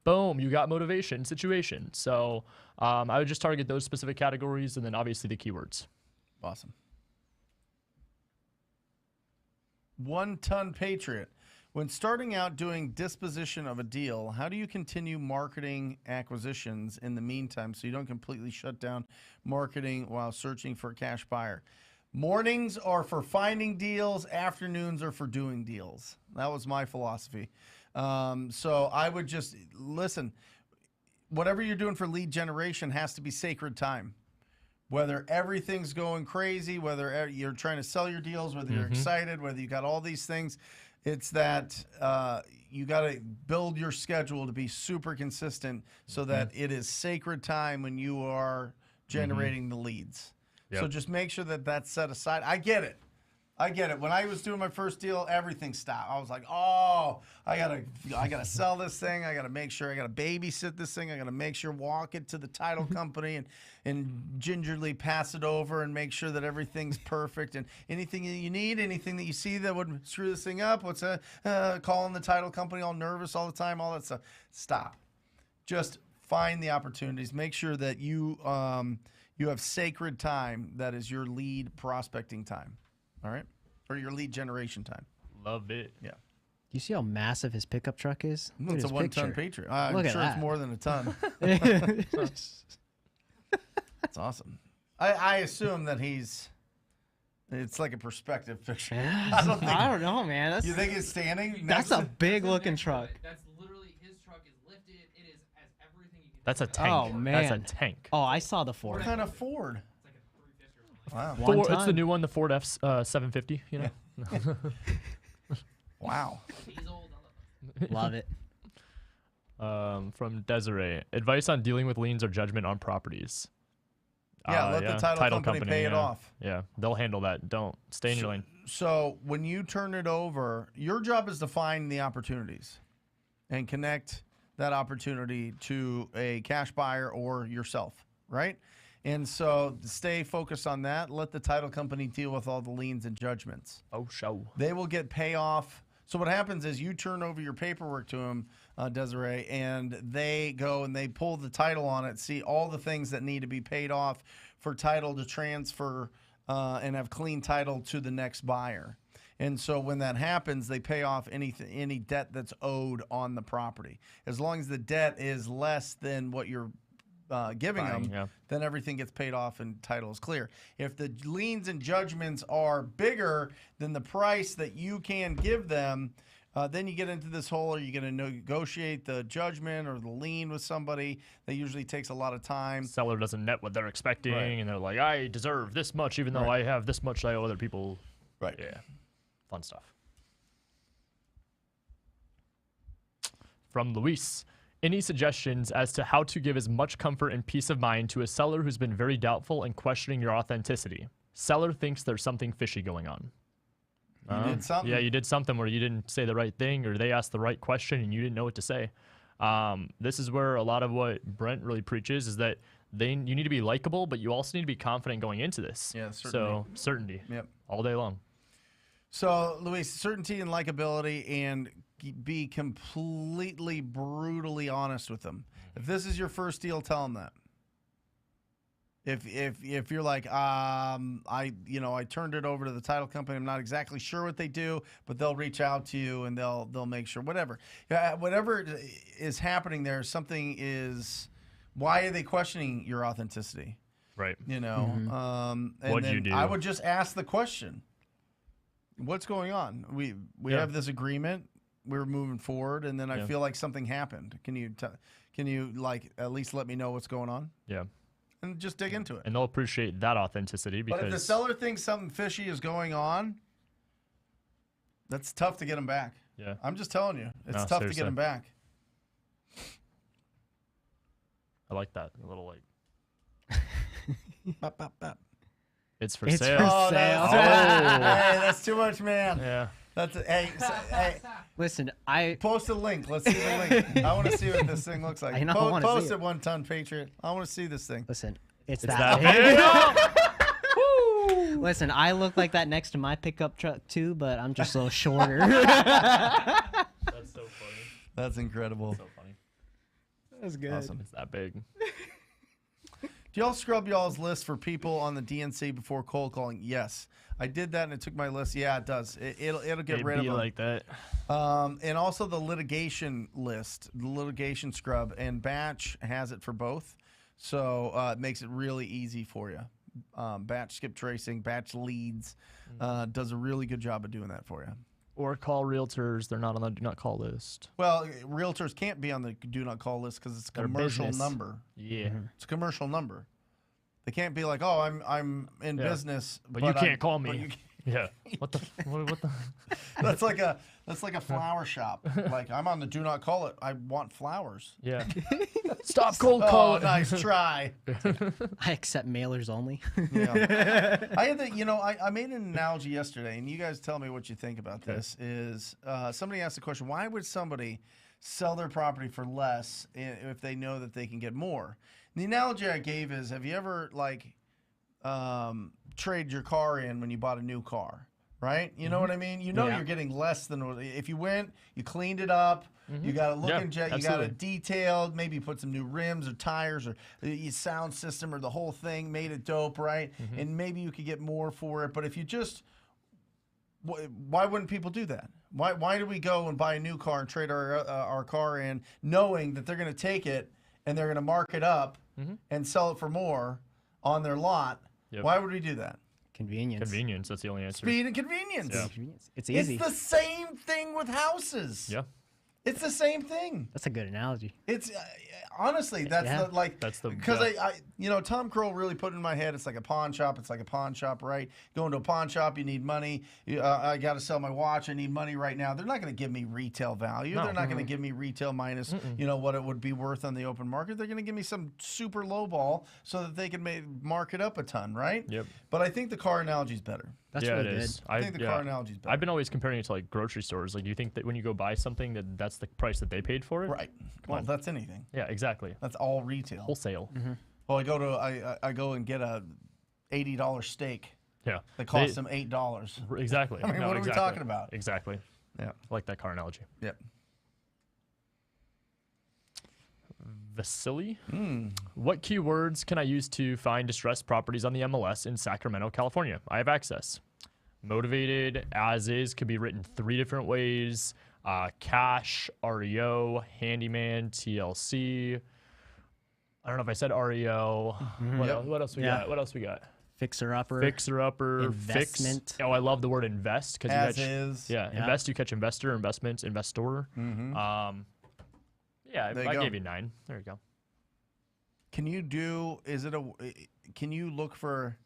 Boom. You got motivation, situation. So I would just target those specific categories and then obviously the keywords. Awesome. 1 Ton Patriot. When starting out doing disposition of a deal, how do you continue marketing acquisitions in the meantime so you don't completely shut down marketing while searching for a cash buyer? Mornings are for finding deals, afternoons are for doing deals. That was my philosophy. So I would just listen. Whatever you're doing for lead generation has to be sacred time. Whether everything's going crazy, whether you're trying to sell your deals, whether you're excited, whether you got all these things, it's that you got to build your schedule to be super consistent so that it is sacred time when you are generating the leads. Yep. So just make sure that that's set aside. I get it. When I was doing my first deal, everything stopped. I was like, oh, I gotta sell this thing. I gotta make sure I gotta babysit this thing. I gotta make sure walk it to the title company and gingerly pass it over and make sure that everything's perfect. And anything that you need, anything that you see that would screw this thing up, what's calling the title company all nervous all the time, all that stuff. Stop. Just find the opportunities. Make sure that you You have sacred time that is your lead prospecting time. All right? Or your lead generation time. Love it. Yeah. You see how massive his pickup truck is? Look It's at a his 1-ton picture. Patriot. I'm Look at sure it's that. more than a ton. That's awesome. I assume that it's like a perspective picture. I don't know, man. That's, You think he's standing? that's next a big looking truck. That's literally his truck is lifted. It is as everything you can. That's a think tank. Oh, That's a man. tank. Oh, I saw the What Ford. kind of Ford? It's like a 350 or something. Wow. One It's the ton. new one, the Ford F 750. You know. Wow. He's old. I love him. Love it. From Desiree, advice on dealing with liens or judgment on properties. Yeah, let the title company pay it off. Yeah, they'll handle that. Don't stay in your lane. So when you turn it over, your job is to find the opportunities and connect that opportunity to a cash buyer or yourself, right? And so stay focused on that. Let the title company deal with all the liens and judgments. Oh, show. They will get payoff. So what happens is you turn over your paperwork to them, Desiree, and they go and they pull the title on it, see all the things that need to be paid off for title to transfer and have clean title to the next buyer. And so when that happens, they pay off any debt that's owed on the property. As long as the debt is less than what you're giving Buying, them, yeah. then everything gets paid off and title is clear. If the liens and judgments are bigger than the price that you can give them, then you get into this whole, are you going to negotiate the judgment or the lien with somebody? That usually takes a lot of time. Seller doesn't net what they're expecting, Right. and they're like, I deserve this much, even though Right. I have this much I owe other people. Right. Yeah. Fun stuff. From Luis. Any suggestions as to how to give as much comfort and peace of mind to a seller who's been very doubtful and questioning your authenticity? Seller thinks there's something fishy going on. You did something. Yeah, you did something where you didn't say the right thing, or they asked the right question and you didn't know what to say. This is where a lot of what Brent really preaches is that you need to be likable, but you also need to be confident going into this. Yeah, certainty. So certainty. Yep. All day long. So, Luis, certainty and likability, and be completely brutally honest with them. If this is your first deal, tell them that. If you're like, I turned it over to the title company, I'm not exactly sure what they do, but they'll reach out to you and they'll make sure whatever is happening there, something is. Why are they questioning your authenticity? Right. You know, and What'd you then do? I would just ask the question. What's going on? We Yeah. have this agreement. We're moving forward, and then I Yeah. feel like something happened. Can you like at least let me know what's going on Yeah. and just dig into it? And they'll appreciate that authenticity because But if the seller thinks something fishy is going on, that's tough to get them back. yeah. I'm just telling you, it's No, tough to seriously. get them back. I like that. A little like Bop, bop, bop. it's for It's sale. for Oh, sale. hey, that's too much, man. Yeah. Hey, Listen, I post a link. Let's see the link. I want to see what this thing looks like. I know, I wanna see Post it. it 1 ton Patriot. I want to see this thing. listen. It's It's that. that big. Listen, I look like that next to my pickup truck too, but I'm just a little shorter. That's so funny. That's incredible. So funny. That's good. Awesome. It's that big. Do y'all scrub y'all's list for people on the DNC before cold calling? Yes. I did that and it took my list. Yeah, it does. It'll get It'd rid of be them. like that. And also the litigation list, the litigation scrub, and Batch has it for both. So it makes it really easy for you. Batch skip tracing, Batch leads, does a really good job of doing that for you. Or call realtors. They're not on the do not call list. Well, realtors can't be on the do not call list because it's a They're commercial business. number. Yeah. It's a commercial number. They can't be like, oh, I'm in Yeah. business, But you can't call but me. you can't- Yeah. What the? What the? That's like a flower shop. Like I'm on the do not call it. I want flowers. Yeah. Stop cold Oh, calling. nice try. I accept mailers only. Yeah. I had I made an analogy yesterday, and you guys tell me what you think about this. Is somebody asked the question, why would somebody sell their property for less if they know that they can get more? And the analogy I gave is, have you ever trade your car in when you bought a new car, right? You know what I mean? You know Yeah. you're getting less than if you went, you cleaned it up, you got it looking, you got absolutely. it detailed, maybe put some new rims or tires or the sound system or the whole thing, made it dope, right? And maybe you could get more for it. But if you just, why wouldn't people do that? Why do we go and buy a new car and trade our car in, knowing that they're going to take it and they're going to mark it up and sell it for more on their lot? Yep. Why would we do that? Convenience. Convenience. That's the only answer. Speed and convenience. Yeah. Convenience. It's easy. It's the same thing with houses. Yeah. It's the same thing. That's a good analogy. It's honestly, that's Yeah. that's the- because yeah. I Tom Kroll really put in my head. It's like a pawn shop. It's like a pawn shop, right? Going to a pawn shop, you need money. I got to sell my watch. I need money right now. They're not going to give me retail value. No. They're not going to give me retail minus what it would be worth on the open market. They're going to give me some super low ball so that they can mark it up a ton, right? Yep. But I think the car analogy is better. That's yeah, really it good. is. I think the car analogy is better. I've been always comparing it to like grocery stores. Like, you think that when you go buy something that's the price that they paid for it? Right. Well, that's anything. Yeah, exactly. That's all retail. Wholesale. Well, I go and get a $80 steak Yeah. that costs them $8. Exactly. I mean, No, what are we exactly. talking about? Exactly. Yeah. I like that car analogy. Yep. Vasily? What keywords can I use to find distressed properties on the MLS in Sacramento, California? I have access. Motivated, as is, could be written 3 different ways. Cash, REO, handyman, TLC. I don't know if I said REO. What else we Yeah. got? What else we got? Fixer upper. Fixer upper, Investment. Fix. Oh, I love the word invest because As you catch, is. Yeah, Yeah. invest. You catch investor, investments, investor. Yeah, There you I go. gave you 9. There you go. Can you do? Can you look for?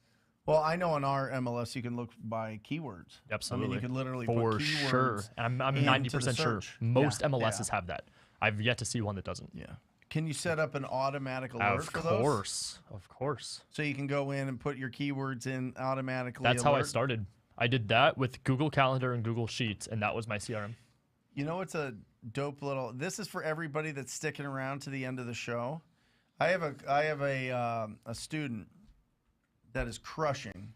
Well, I know on our MLS you can look by keywords. Absolutely. I mean, you can literally For put keywords. sure. And I'm into 90% the sure search. most Yeah. MLSs have that. I've yet to see one that doesn't. Yeah. Can you set up an automatic alert Of for those? course. Of course. So you can go in and put your keywords in automatically. That's how I alert? started. I did that with Google Calendar and Google Sheets, and that was my CRM. You know, it's a dope little. This is for everybody that's sticking around to the end of the show. I have a student that is crushing,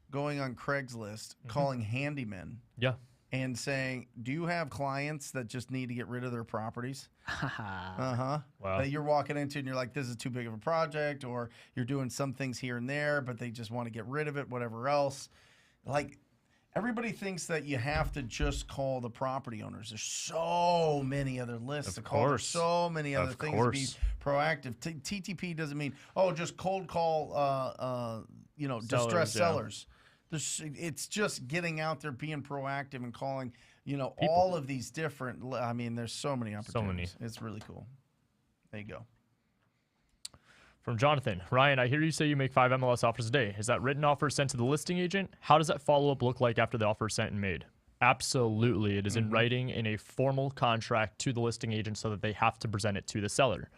going on Craigslist, calling handymen Yeah. and saying, "Do you have clients that just need to get rid of their properties?" Wow. That you're walking into and you're like, "This is too big of a project," or you're doing some things here and there, but they just want to get rid of it, whatever else. Like, everybody thinks that you have to just call the property owners. There's so many other lists to call. There's course. so many other Of things course. to be proactive. TTP doesn't mean, just cold call, distressed yeah. sellers. It's just getting out there, being proactive and calling, all of these different, I mean, there's so many opportunities. It's really cool. There you go. From Jonathan. Ryan, I hear you say you make 5 MLS offers a day. Is that written offer sent to the listing agent? How does that follow-up look like after the offer is sent and made? Absolutely. It is in writing in a formal contract to the listing agent so that they have to present it to the seller.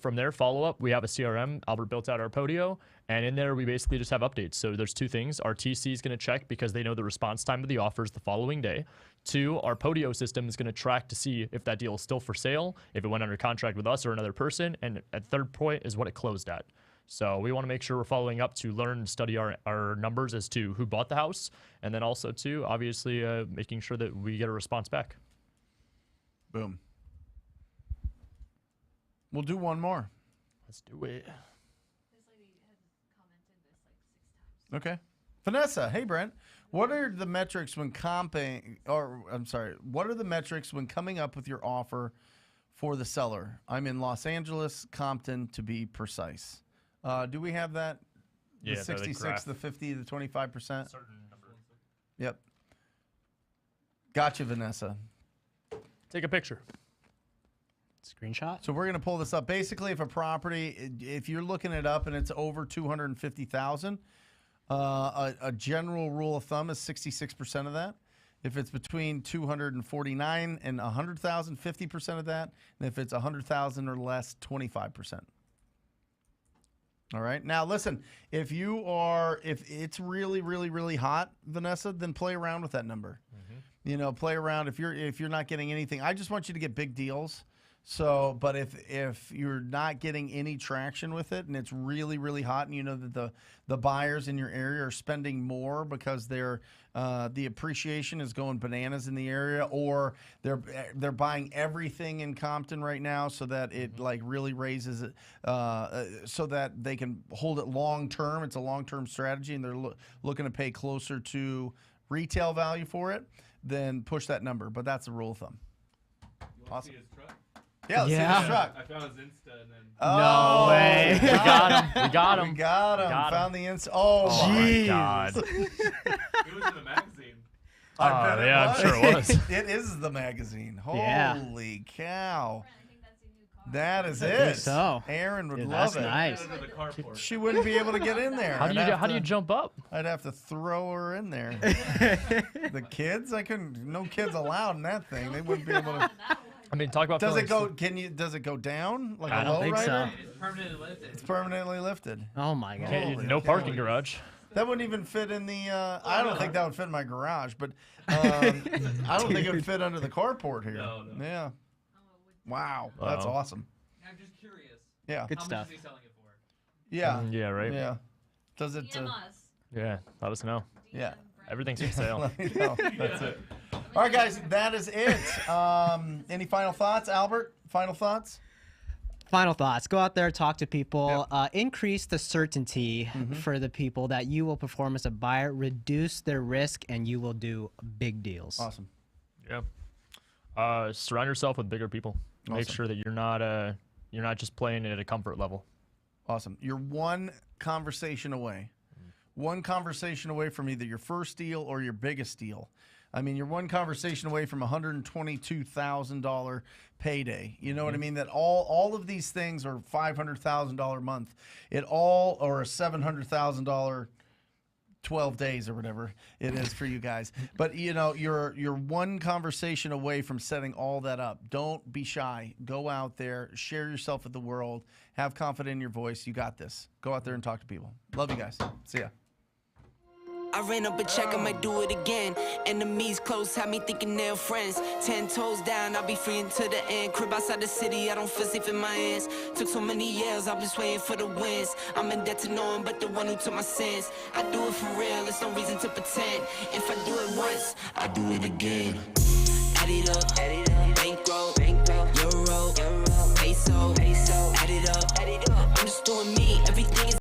From there, follow-up, we have a CRM. Albert built out our Podio, and in there we basically just have updates. So there's 2 things. Our TC is going to check because they know the response time of the offers the following day. 2, our Podio system is going to track to see if that deal is still for sale, if it went under contract with us or another person, and at third point is what it closed at. So we want to make sure we're following up to learn and study our numbers as to who bought the house, and then also to obviously making sure that we get a response back. Boom. We'll do one more. Let's do it. This lady had commented this like 6 times. Okay. Vanessa, hey Brent. What are the metrics when what are the metrics when coming up with your offer for the seller? I'm in Los Angeles, Compton to be precise. Do we have that? The Yeah, the 66, graph. the 50, the 25%? Certain number. Yep. Gotcha, Vanessa. Take a picture. Screenshot. So we're going to pull this up. Basically, if a property, if you're looking it up and it's over 250,000, a general rule of thumb is 66% of that. If it's between 249 and 100,000, 50% of that. And if it's 100,000 or less, 25%. All right. Now, listen, if it's really, really, really hot, Vanessa, then play around with that number. Play around. If you're not getting anything, I just want you to get big deals. So, but if you're not getting any traction with it and it's really, really hot, and you know that the buyers in your area are spending more because they're the appreciation is going bananas in the area, or they're buying everything in Compton right now so that it like really raises it, so that they can hold it long term. It's a long term strategy, and they're looking to pay closer to retail value for it. Then push that number. But that's the rule of thumb. Awesome. See his truck? Yeah, let's see Yeah. the truck. I found his Insta and then. Oh, No way. we got him. We got him. We got him. Got him. Found the Insta. Oh, Oh my my God. It was in the magazine. I bet yeah, I'm sure it was. It is the magazine. Yeah. Holy cow. I think that's your new car. That is think it. so. Aaron would Dude, love that's it. nice. Under the carport. She wouldn't be able to get in there. How do you jump up? I'd have to throw her in there. The kids? I couldn't. No kids allowed in that thing. They wouldn't be able to. I mean, talk about Does it feeling go? Does it go down like I a don't low think so. rider? It's permanently lifted. It's permanently lifted. Oh my god. Okay, no parking garage. That wouldn't even fit in the. I don't think that would fit in my garage, but I don't think it would fit under the carport here. No. Yeah. Wow, that's Wow. awesome. I'm just curious. Yeah. Good How stuff. much is he selling it for? Yeah. Yeah, right. Yeah. Does it? DM us. Yeah, let us know. Yeah. Brent. Everything's for sale. Let me know. That's it. All right, guys, that is it. Any final thoughts, Albert? Final thoughts? Final thoughts. Go out there, talk to people, increase the certainty for the people that you will perform as a buyer, reduce their risk, and you will do big deals. Awesome. Yeah. Surround yourself with bigger people. Make Awesome. sure that you're not just playing at a comfort level. Awesome. You're one conversation away. One conversation away from either your first deal or your biggest deal. I mean, you're one conversation away from $122,000 payday. You know what I mean? That all of these things are $500,000 a month. Or a $700,000 12 days or whatever it is for you guys. But you know, you're one conversation away from setting all that up. Don't be shy. Go out there, share yourself with the world, have confidence in your voice. You got this. Go out there and talk to people. Love you guys. See ya. I ran up a check, I might do it again. Enemies close, had me thinking they're friends. 10 toes down, I'll be free until the end. Crib outside the city, I don't feel safe in my hands. Took so many years, I've been waiting for the wins. I'm in debt to no one but the one who took my sins. I do it for real, there's no reason to pretend. If I do it once, I do it again.